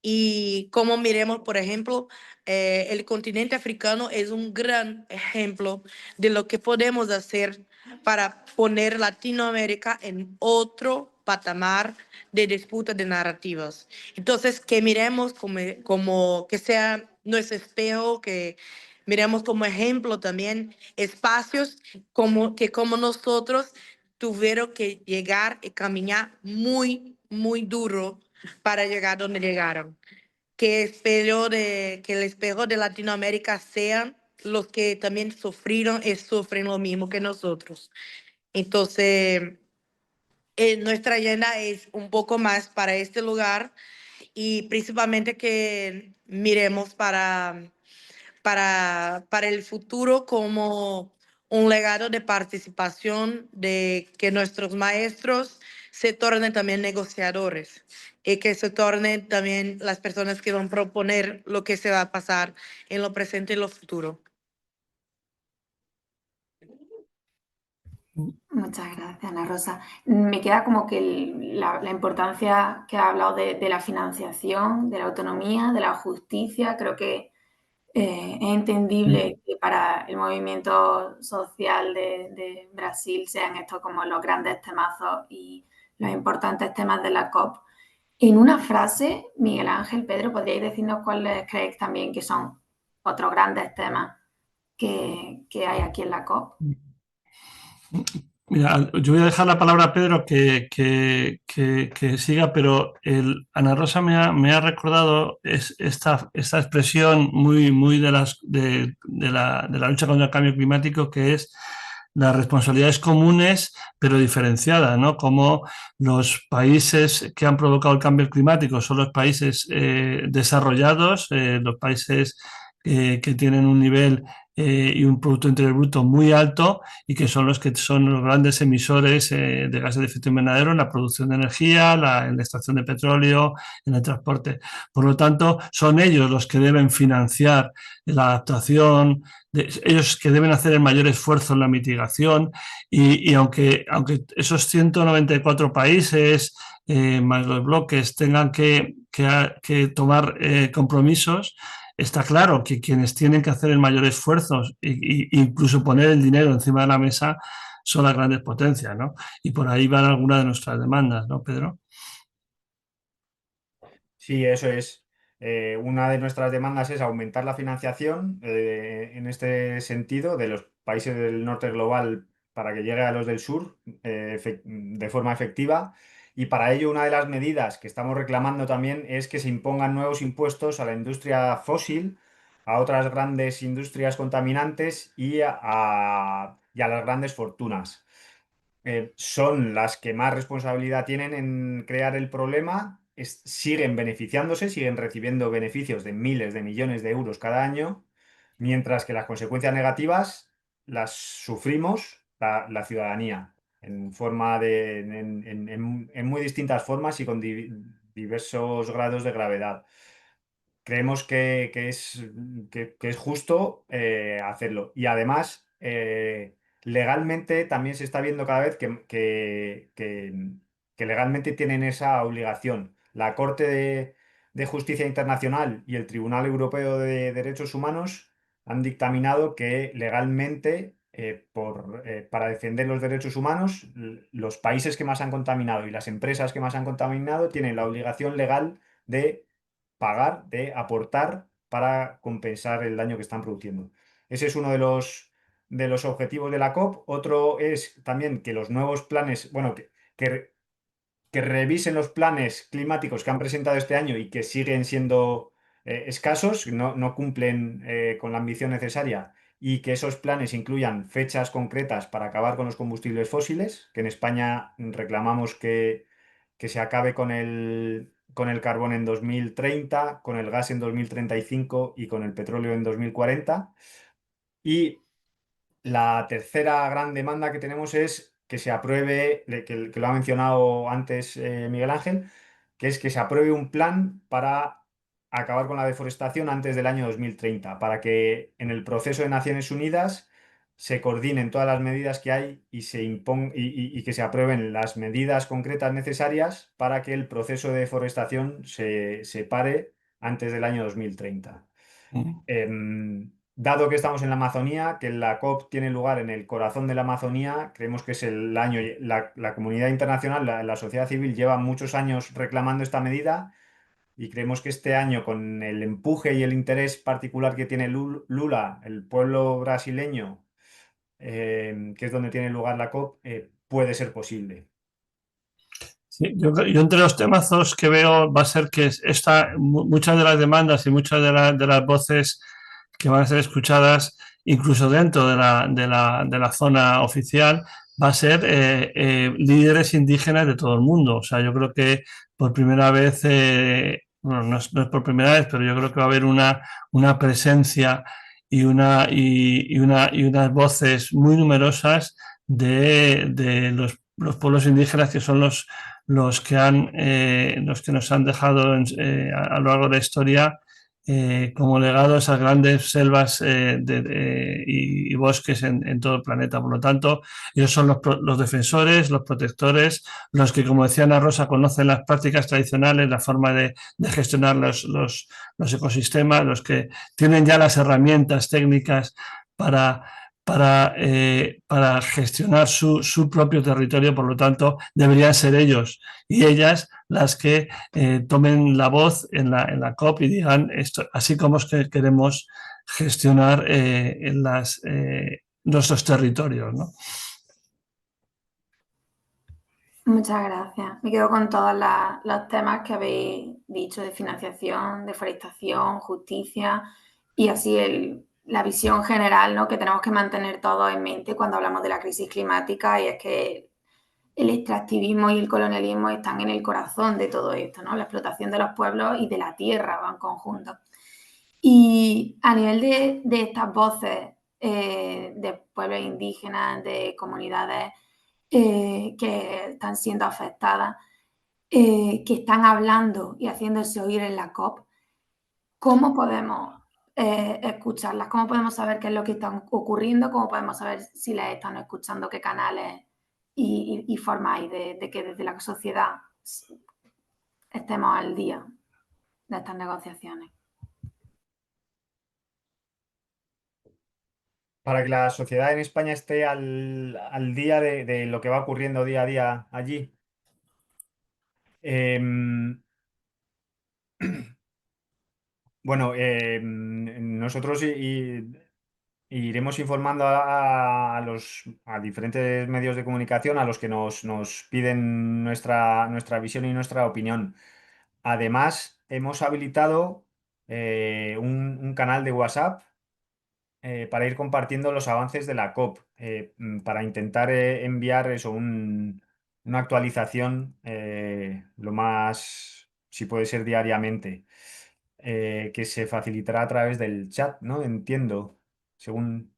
y como miremos, por ejemplo, el continente africano es un gran ejemplo de lo que podemos hacer para poner Latinoamérica en otro patamar de disputa de narrativas. Entonces, que miremos como que sea nuestro espejo, que miremos como ejemplo también espacios como nosotros tuvieron que llegar y caminar muy, muy duro para llegar donde llegaron. Que el espejo de Latinoamérica sean los que también sufrieron y sufren lo mismo que nosotros. Entonces, nuestra agenda es un poco más para este lugar y principalmente que miremos para el futuro como un legado de participación, de que nuestros maestros se tornen también negociadores y que se tornen también las personas que van a proponer lo que se va a pasar en lo presente y lo futuro. Muchas gracias, Ana Rosa. Me queda como que la importancia que ha hablado de la financiación, de la autonomía, de la justicia. Creo que es entendible que para el movimiento social de Brasil sean estos como los grandes temazos y los importantes temas de la COP. En una frase, Miguel Ángel, Pedro, ¿podríais decirnos cuáles creéis también que son otros grandes temas que hay aquí en la COP? Mira, yo voy a dejar la palabra a Pedro que siga, pero Ana Rosa me ha recordado esta expresión muy de la lucha contra el cambio climático, que es las responsabilidades comunes, pero diferenciadas, ¿no? Como los países que han provocado el cambio climático son los países desarrollados, los países que tienen un nivel y un Producto Interior Bruto muy alto y que son los grandes emisores de gases de efecto invernadero en la producción de energía, en la extracción de petróleo, en el transporte. Por lo tanto, son ellos los que deben financiar la adaptación, ellos que deben hacer el mayor esfuerzo en la mitigación y aunque esos 194 países más los bloques tengan que tomar compromisos, está claro que quienes tienen que hacer el mayor esfuerzo e incluso poner el dinero encima de la mesa son las grandes potencias, ¿no? Y por ahí van algunas de nuestras demandas, ¿no, Pedro? Sí, eso es. Una de nuestras demandas es aumentar la financiación en este sentido de los países del norte global para que llegue a los del sur de forma efectiva. Y para ello, una de las medidas que estamos reclamando también es que se impongan nuevos impuestos a la industria fósil, a otras grandes industrias contaminantes y a las grandes fortunas. Son las que más responsabilidad tienen en crear el problema, siguen beneficiándose, siguen recibiendo beneficios de miles de millones de euros cada año, mientras que las consecuencias negativas las sufrimos la ciudadanía en forma en muy distintas formas y con diversos grados de gravedad. creemos que es justo hacerlo. Y además, legalmente también se está viendo cada vez que legalmente tienen esa obligación. La Corte de Justicia Internacional y el Tribunal Europeo de Derechos Humanos han dictaminado que legalmente, para defender los derechos humanos, los países que más han contaminado y las empresas que más han contaminado tienen la obligación legal de pagar, de aportar para compensar el daño que están produciendo. Ese es uno de los objetivos de la COP. Otro es también que los nuevos planes, bueno, que que revisen los planes climáticos que han presentado este año y que siguen siendo escasos, no cumplen con la ambición necesaria, y que esos planes incluyan fechas concretas para acabar con los combustibles fósiles, que en España reclamamos que se acabe con el carbón en 2030, con el gas en 2035 y con el petróleo en 2040. Y la tercera gran demanda que tenemos es que se apruebe, que lo ha mencionado antes Miguel Ángel, que es que se apruebe un plan para acabar con la deforestación antes del año 2030, para que en el proceso de Naciones Unidas se coordinen todas las medidas que hay y y que se aprueben las medidas concretas necesarias para que el proceso de deforestación se pare antes del año 2030. Dado que estamos en la Amazonía, que la COP tiene lugar en el corazón de la Amazonía, creemos que es el año, la comunidad internacional, la sociedad civil lleva muchos años reclamando esta medida, y creemos que este año, con el empuje y el interés particular que tiene Lula, el pueblo brasileño, que es donde tiene lugar la COP, puede ser posible. Sí, yo entre los temazos que veo va a ser que muchas de las demandas y muchas de las voces que van a ser escuchadas, incluso dentro de la zona oficial, va a ser líderes indígenas de todo el mundo. O sea, yo creo que por primera vez, bueno, no es por primera vez, pero yo creo que va a haber una presencia y unas voces muy numerosas de los pueblos indígenas, que son los que nos han dejado a lo largo de la historia como legado esas grandes selvas y bosques en todo el planeta. Por lo tanto, ellos son los defensores, los protectores, los que, como decía Ana Rosa, conocen las prácticas tradicionales, la forma de gestionar los ecosistemas, los que tienen ya las herramientas técnicas para para gestionar su propio territorio. Por lo tanto, deberían ser ellos y ellas las que tomen la voz en la COP y digan esto, así como es que queremos gestionar nuestros territorios, ¿no? Muchas gracias. Me quedo con todos los temas que habéis dicho de financiación, deforestación, justicia y así la visión general, ¿no?, que tenemos que mantener todos en mente cuando hablamos de la crisis climática, y es que el extractivismo y el colonialismo están en el corazón de todo esto, ¿no? La explotación de los pueblos y de la tierra van conjuntos. Y a nivel de estas voces de pueblos indígenas, de comunidades que están siendo afectadas, que están hablando y haciéndose oír en la COP, ¿cómo podemos escucharlas? ¿Cómo podemos saber qué es lo que está ocurriendo? ¿Cómo podemos saber si las están escuchando? ¿Qué canales y formas hay de que desde la sociedad estemos al día de estas negociaciones? Para que la sociedad en España esté al día de lo que va ocurriendo día a día allí. Bueno, nosotros iremos informando a diferentes medios de comunicación a los que nos piden nuestra visión y nuestra opinión. Además, hemos habilitado un canal de WhatsApp para ir compartiendo los avances de la COP, para intentar enviar eso, una actualización lo más, si puede ser diariamente, que se facilitará a través del chat, ¿no? Entiendo, según...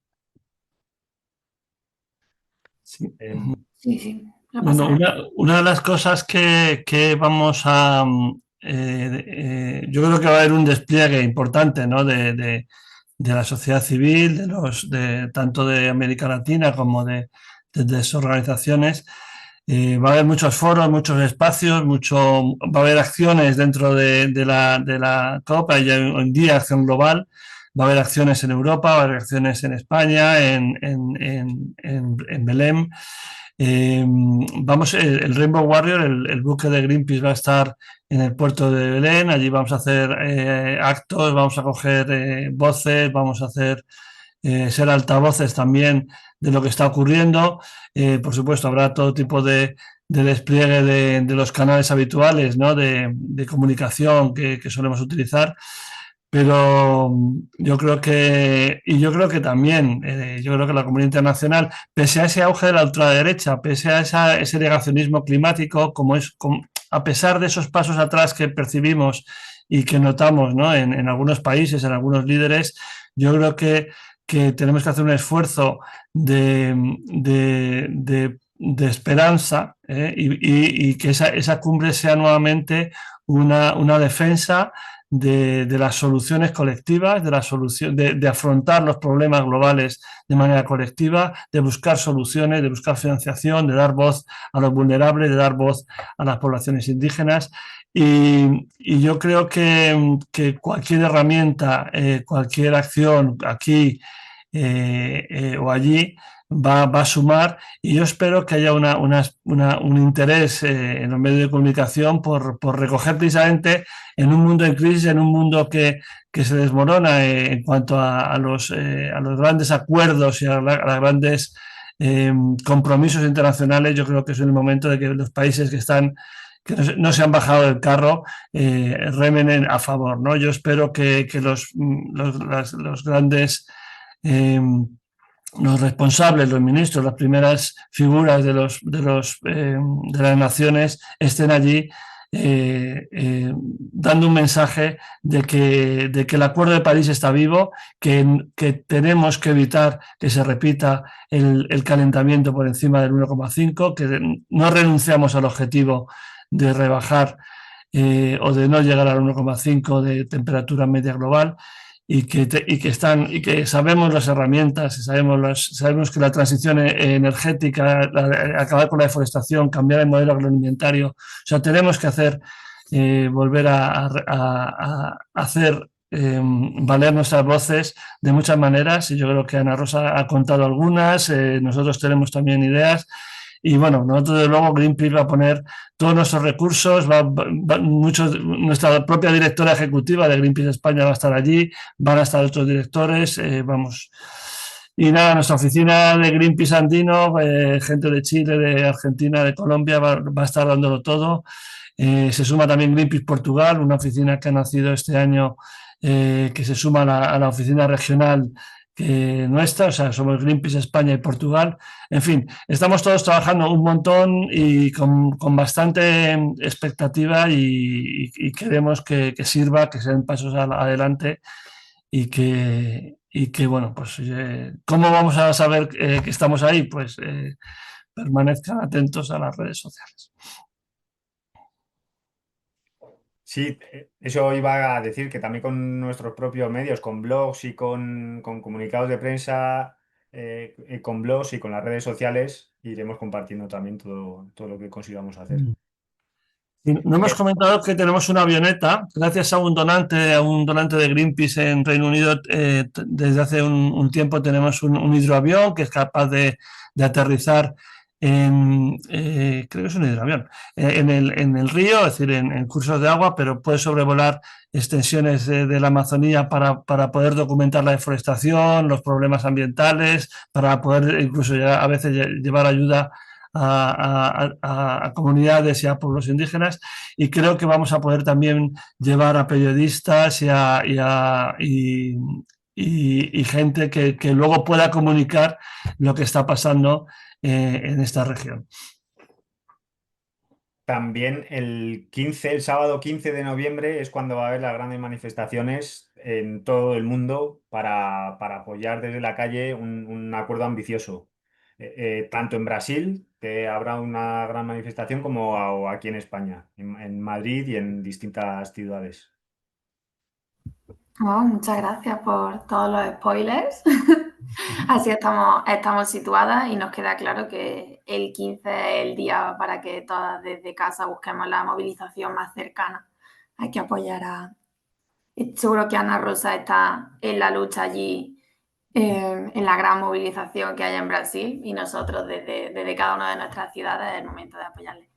Sí. em, Sí, sí, lo Bueno, pasaré. una de las cosas que vamos a yo creo que va a haber un despliegue importante, ¿no? de la sociedad civil, tanto de América Latina como de sus organizaciones. Va a haber muchos foros, muchos espacios, va a haber acciones dentro de la COP, hay hoy en día acción global, va a haber acciones en Europa, va a haber acciones en España, en Belém. El Rainbow Warrior, el buque de Greenpeace va a estar en el puerto de Belén, allí vamos a hacer actos, vamos a coger voces, vamos a ser altavoces también de lo que está ocurriendo. Por supuesto, habrá todo tipo de despliegue de los canales habituales, ¿no? de comunicación que solemos utilizar. Pero yo creo que también, yo creo que la comunidad internacional, pese a ese auge de la ultraderecha, pese a ese negacionismo climático, a pesar de esos pasos atrás que percibimos y que notamos, ¿no? en algunos países, en algunos líderes, yo creo que tenemos que hacer un esfuerzo de esperanza, y que esa cumbre sea nuevamente una defensa de las soluciones colectivas, de afrontar los problemas globales de manera colectiva, de buscar soluciones, de buscar financiación, de dar voz a los vulnerables, de dar voz a las poblaciones indígenas. Y yo creo que cualquier herramienta, cualquier acción aquí o allí va a sumar, y yo espero que haya un interés en los medios de comunicación por recoger precisamente en un mundo en crisis, en un mundo que se desmorona en cuanto a los grandes acuerdos y a los grandes compromisos internacionales. Yo creo que es el momento de que los países que no se han bajado del carro remen a favor, ¿no? Yo espero que los grandes los responsables, los ministros, las primeras figuras de las naciones estén allí dando un mensaje de que el Acuerdo de París está vivo, que tenemos que evitar que se repita el calentamiento por encima del 1,5, que no renunciamos al objetivo de rebajar o de no llegar al 1,5 de temperatura media global, y que sabemos las herramientas, sabemos que la transición energética, acabar con la deforestación, cambiar el modelo agroalimentario, o sea, tenemos que volver a hacer valer nuestras voces de muchas maneras, y yo creo que Ana Rosa ha contado algunas, nosotros tenemos también ideas. Y bueno, nosotros desde luego Greenpeace va a poner todos nuestros recursos, nuestra propia directora ejecutiva de Greenpeace España va a estar allí, van a estar otros directores, vamos. Y nada, nuestra oficina de Greenpeace Andino, gente de Chile, de Argentina, de Colombia, va a estar dándolo todo. Se suma también Greenpeace Portugal, una oficina que ha nacido este año, que se suma a la oficina regional nuestra, o sea, somos Greenpeace España y Portugal. En fin, estamos todos trabajando un montón y con bastante expectativa, y queremos que sirva, que sean pasos adelante, y que bueno, pues ¿cómo vamos a saber que estamos ahí? Pues permanezcan atentos a las redes sociales. Sí, eso iba a decir, que también con nuestros propios medios, con blogs y con comunicados de prensa, con blogs y con las redes sociales, iremos compartiendo también todo lo que consigamos hacer. No hemos comentado que tenemos una avioneta, gracias a un donante de Greenpeace en Reino Unido. Desde hace un tiempo tenemos un hidroavión que es capaz de aterrizar creo que es un hidroavión, en el río, es decir, en cursos de agua, pero puede sobrevolar extensiones de la Amazonía para poder documentar la deforestación, los problemas ambientales, para poder incluso a veces llevar ayuda a comunidades y a pueblos indígenas. Y creo que vamos a poder también llevar a periodistas y gente que luego pueda comunicar lo que está pasando en esta región. También el sábado 15 de noviembre es cuando va a haber las grandes manifestaciones en todo el mundo para apoyar desde la calle un acuerdo ambicioso. tanto en Brasil, que habrá una gran manifestación, como aquí en España, en Madrid y en distintas ciudades. Oh, muchas gracias por todos los spoilers. Así estamos situadas y nos queda claro que el 15 es el día para que todas desde casa busquemos la movilización más cercana. Hay que apoyar a... Seguro que Ana Rosa está en la lucha allí, en la gran movilización que hay en Brasil, y nosotros desde cada una de nuestras ciudades es el momento de apoyarle.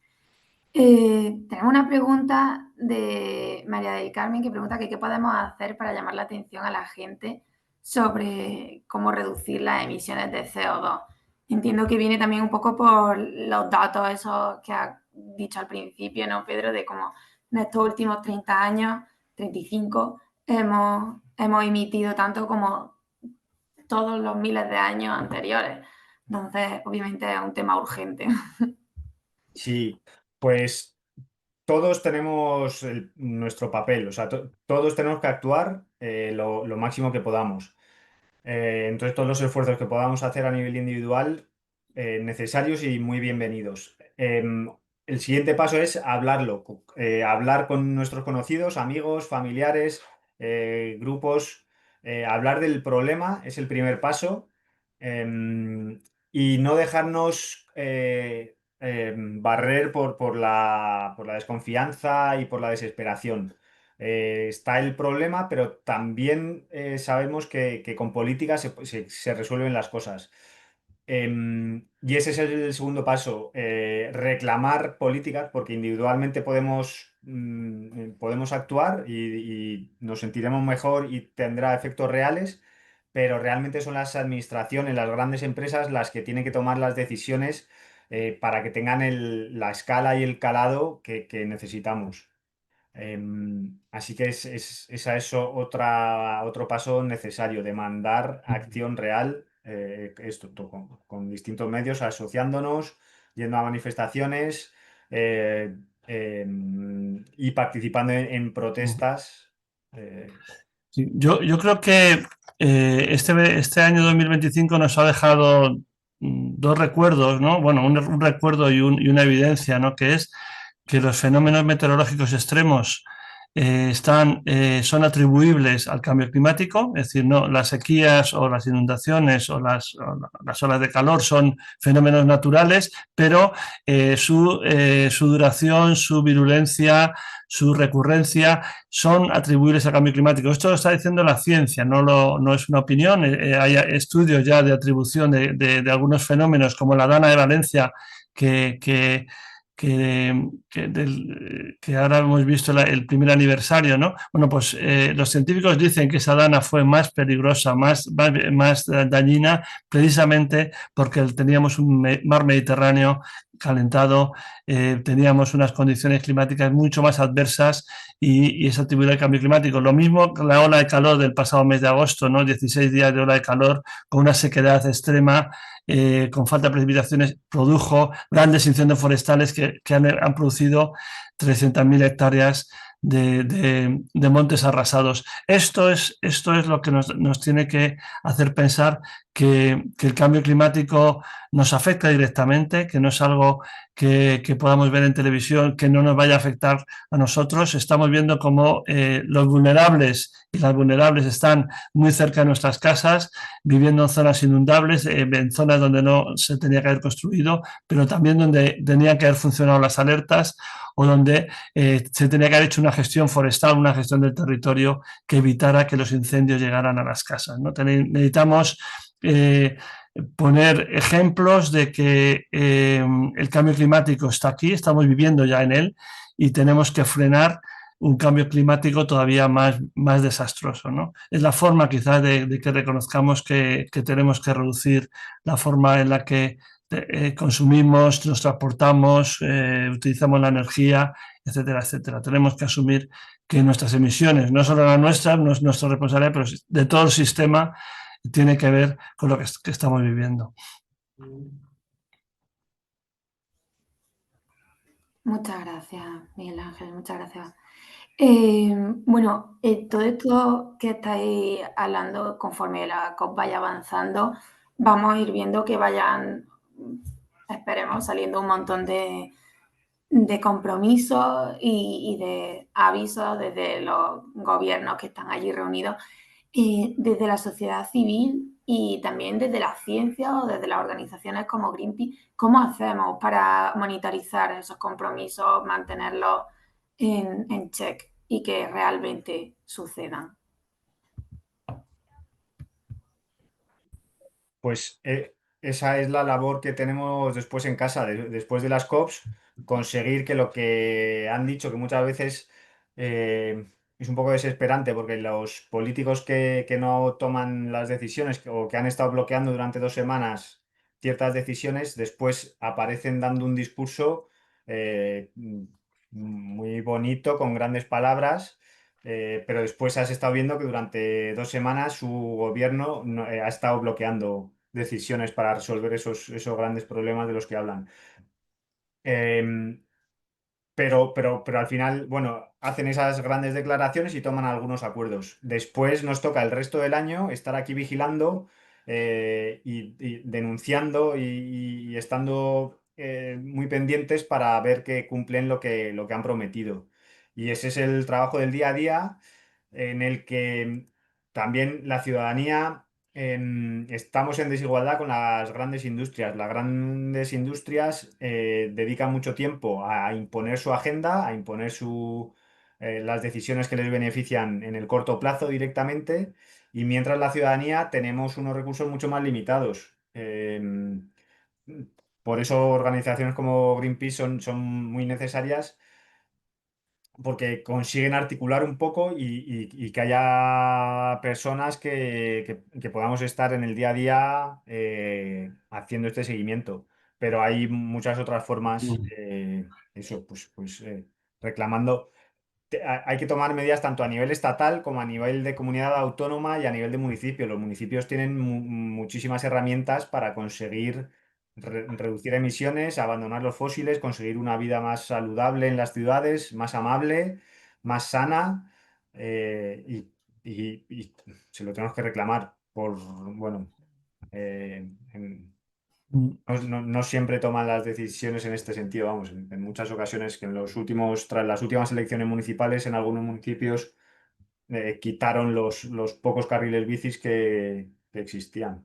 Tenemos una pregunta de María del Carmen, que pregunta que qué podemos hacer para llamar la atención a la gente sobre cómo reducir las emisiones de CO2. Entiendo que viene también un poco por los datos esos que has dicho al principio, ¿no, Pedro? De cómo en estos últimos 30 años, 35, hemos emitido tanto como todos los miles de años anteriores. Entonces, obviamente es un tema urgente. Sí, pues todos tenemos nuestro papel, o sea, todos tenemos que actuar lo máximo que podamos. Entonces, todos los esfuerzos que podamos hacer a nivel individual, necesarios y muy bienvenidos. El siguiente paso es hablarlo, hablar con nuestros conocidos, amigos, familiares, grupos, hablar del problema es el primer paso. Y no dejarnos barrer por la desconfianza y por la desesperación. Está el problema, pero también sabemos que con política se resuelven las cosas. Y ese es el segundo paso, reclamar políticas, porque individualmente podemos actuar y nos sentiremos mejor y tendrá efectos reales, pero realmente son las administraciones, las grandes empresas, las que tienen que tomar las decisiones para que tengan la escala y el calado que necesitamos. Así que esa es otro paso necesario, demandar acción real, con distintos medios, asociándonos, yendo a manifestaciones y participando en protestas. Sí, yo creo que este año 2025 nos ha dejado dos recuerdos, ¿no? Bueno, un recuerdo y una evidencia, ¿no? Que es que los fenómenos meteorológicos extremos son atribuibles al cambio climático, es decir, no, las sequías o las inundaciones o las olas de calor son fenómenos naturales, pero su duración, su virulencia, su recurrencia son atribuibles al cambio climático. Esto lo está diciendo la ciencia, no es una opinión. Hay estudios ya de atribución de algunos fenómenos, como la Dana de Valencia, que ahora hemos visto el primer aniversario, ¿no? Bueno, pues los científicos dicen que esa dana fue más peligrosa, más dañina, precisamente porque teníamos un mar Mediterráneo calentado, teníamos unas condiciones climáticas mucho más adversas y es atribuible al cambio climático. Lo mismo la ola de calor del pasado mes de agosto, ¿no? 16 días de ola de calor con una sequedad extrema, con falta de precipitaciones, produjo grandes incendios forestales que han producido 300.000 hectáreas de montes arrasados. Esto es lo que nos tiene que hacer pensar que el cambio climático nos afecta directamente, que no es algo que podamos ver en televisión, que no nos vaya a afectar a nosotros. Estamos viendo cómo los vulnerables y las vulnerables están muy cerca de nuestras casas, viviendo en zonas inundables, en zonas donde no se tenía que haber construido, pero también donde tenían que haber funcionado las alertas o donde se tenía que haber hecho una gestión forestal, una gestión del territorio que evitara que los incendios llegaran a las casas, ¿no? Necesitamos poner ejemplos de que el cambio climático está aquí, estamos viviendo ya en él y tenemos que frenar un cambio climático todavía más desastroso, ¿no? Es la forma quizás de que reconozcamos que tenemos que reducir la forma en la que consumimos, nos transportamos, utilizamos la energía, etcétera, etcétera. Tenemos que asumir que nuestras emisiones, no solo las nuestras, no es nuestra responsabilidad, pero de todo el sistema, tiene que ver con lo que estamos viviendo. Muchas gracias, Miguel Ángel, muchas gracias. Bueno, todo esto que estáis hablando, conforme la COP vaya avanzando, vamos a ir viendo que vayan, esperemos, saliendo un montón de compromisos y de avisos desde los gobiernos que están allí reunidos, desde la sociedad civil y también desde la ciencia o desde las organizaciones como Greenpeace. ¿Cómo hacemos para monitorizar esos compromisos, mantenerlos en check y que realmente sucedan? Pues esa es la labor que tenemos después en casa, después de las COPs, conseguir que lo que han dicho, que muchas veces es un poco desesperante porque los políticos que no toman las decisiones o que han estado bloqueando durante 2 semanas ciertas decisiones, después aparecen dando un discurso muy bonito, con grandes palabras. Pero después has estado viendo que durante 2 semanas su gobierno ha estado bloqueando decisiones para resolver esos grandes problemas de los que hablan. Em, pero al final, bueno, hacen esas grandes declaraciones y toman algunos acuerdos. Después nos toca el resto del año estar aquí vigilando y denunciando y estando muy pendientes para ver que cumplen lo que han prometido. Y ese es el trabajo del día a día en el que también la ciudadanía estamos en desigualdad con las grandes industrias. Las grandes industrias dedican mucho tiempo a imponer su agenda, a imponer las decisiones que les benefician en el corto plazo directamente, y mientras la ciudadanía tenemos unos recursos mucho más limitados. Por eso organizaciones como Greenpeace son muy necesarias, porque consiguen articular un poco y que haya personas que podamos estar en el día a día haciendo este seguimiento. Pero hay muchas otras formas, eso, pues reclamando. Hay que tomar medidas tanto a nivel estatal como a nivel de comunidad autónoma y a nivel de municipio. Los municipios tienen muchísimas herramientas para conseguir reducir emisiones, abandonar los fósiles, conseguir una vida más saludable en las ciudades, más amable, más sana, y se lo tenemos que reclamar por, bueno, no siempre toman las decisiones en este sentido, vamos, en muchas ocasiones que tras las últimas elecciones municipales en algunos municipios quitaron los pocos carriles bicis que existían.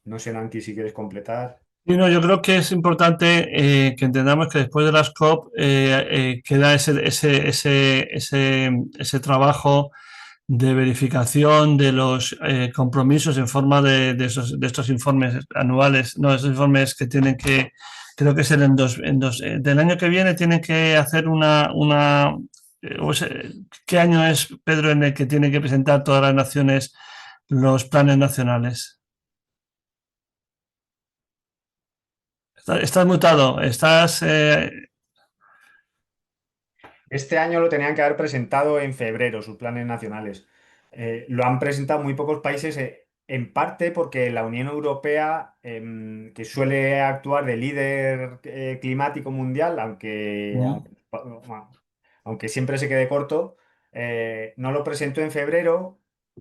No sé, Nanki, si quieres completar. Y no, yo creo que es importante que entendamos que después de las COP queda ese trabajo de verificación de los compromisos en forma de estos informes anuales, no, esos informes que tienen que, creo que ser del año que viene tienen que hacer ¿qué año es, Pedro, en el que tienen que presentar todas las naciones los planes nacionales? Estás mutado, Este año lo tenían que haber presentado en febrero, sus planes nacionales. Lo han presentado muy pocos países, en parte porque la Unión Europea, que suele actuar de líder climático mundial, aunque siempre se quede corto, no lo presentó en febrero,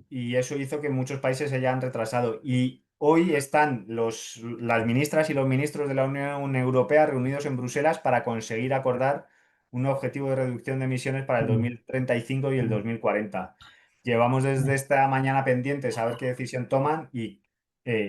y eso hizo que muchos países se hayan retrasado. Y hoy están las ministras y los ministros de la Unión Europea reunidos en Bruselas para conseguir acordar un objetivo de reducción de emisiones para el 2035 y el 2040. Llevamos desde esta mañana pendientes a ver qué decisión toman, y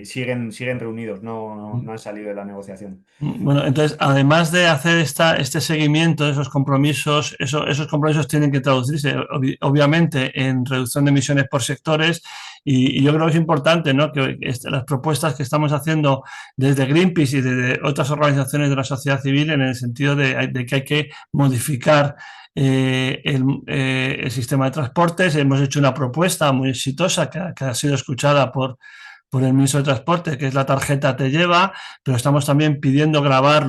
siguen reunidos, no han salido de la negociación. Bueno, entonces, además de hacer este seguimiento de esos compromisos, esos compromisos tienen que traducirse, obviamente, en reducción de emisiones por sectores, y yo creo que es importante, ¿no?, que las propuestas que estamos haciendo desde Greenpeace y desde otras organizaciones de la sociedad civil, en el sentido de que hay que modificar el sistema de transportes. Hemos hecho una propuesta muy exitosa que ha sido escuchada por el ministro de Transporte, que es la tarjeta Te Lleva, pero estamos también pidiendo grabar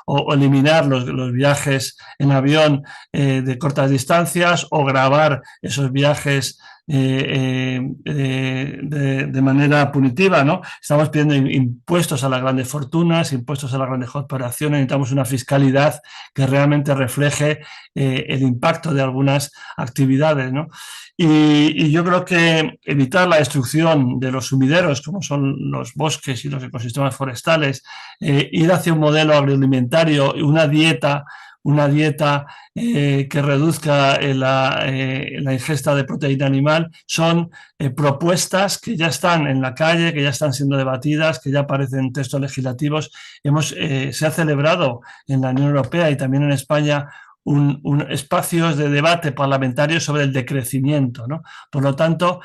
o eliminar los viajes en avión de cortas distancias, o grabar esos viajes de manera punitiva, ¿no? Estamos pidiendo impuestos a las grandes fortunas, impuestos a las grandes corporaciones, necesitamos una fiscalidad que realmente refleje el impacto de algunas actividades, ¿no? Y yo creo que evitar la destrucción de los sumideros, como son los bosques y los ecosistemas forestales, ir hacia un modelo agroalimentario y una dieta que reduzca la ingesta de proteína animal, son propuestas que ya están en la calle, que ya están siendo debatidas, que ya aparecen en textos legislativos. Se ha celebrado en la Unión Europea y también en España espacios de debate parlamentario sobre el decrecimiento, ¿no? Por lo tanto,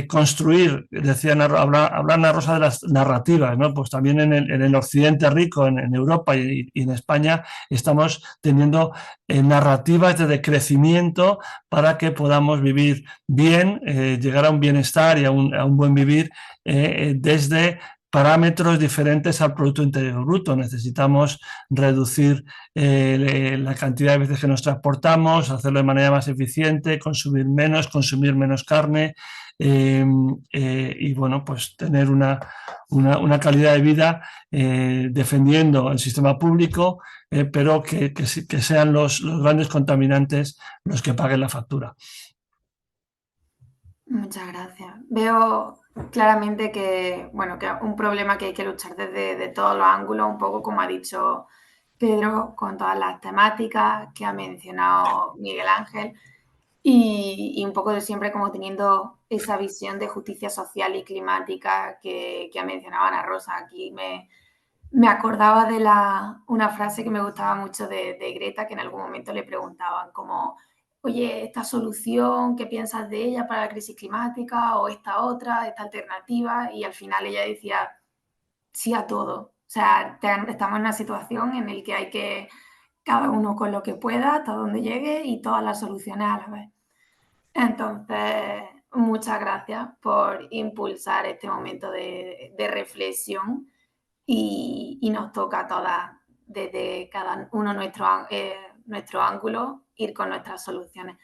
construir, decía hablar Ana Rosa de las narrativas, ¿no? Pues también en el occidente rico, en Europa y en España, estamos teniendo narrativas de decrecimiento para que podamos vivir bien, llegar a un bienestar y a un buen vivir desde parámetros diferentes al Producto Interior Bruto. Necesitamos reducir la cantidad de veces que nos transportamos, hacerlo de manera más eficiente, consumir menos carne y bueno, pues tener una calidad de vida defendiendo el sistema público, pero que sean los grandes contaminantes los que paguen la factura. Muchas gracias. Veo claramente que, bueno, que es un problema que hay que luchar desde todos los ángulos, un poco como ha dicho Pedro, con todas las temáticas que ha mencionado Miguel Ángel y un poco de siempre como teniendo esa visión de justicia social y climática que ha mencionado Ana Rosa. Aquí me acordaba de una frase que me gustaba mucho de Greta, que en algún momento le preguntaban como, oye, esta solución, ¿qué piensas de ella para la crisis climática? O esta otra, esta alternativa. Y al final ella decía, sí a todo. O sea, estamos en una situación en la que hay que, cada uno con lo que pueda, hasta donde llegue y todas las soluciones a la vez. Entonces, muchas gracias por impulsar este momento de reflexión y nos toca a todas, desde cada uno nuestro ángulo, ir con nuestras soluciones.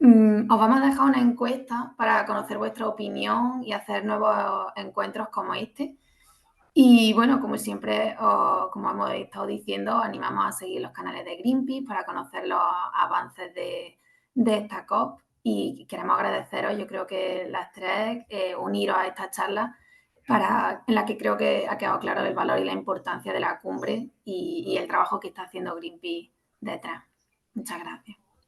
Os vamos a dejar una encuesta para conocer vuestra opinión y hacer nuevos encuentros como este. Y bueno, como siempre, como hemos estado diciendo, animamos a seguir los canales de Greenpeace para conocer los avances de esta COP y queremos agradeceros, yo creo que las tres, uniros a esta charla en la que creo que ha quedado claro el valor y la importancia de la cumbre y el trabajo que está haciendo Greenpeace detrás. Muchas gracias.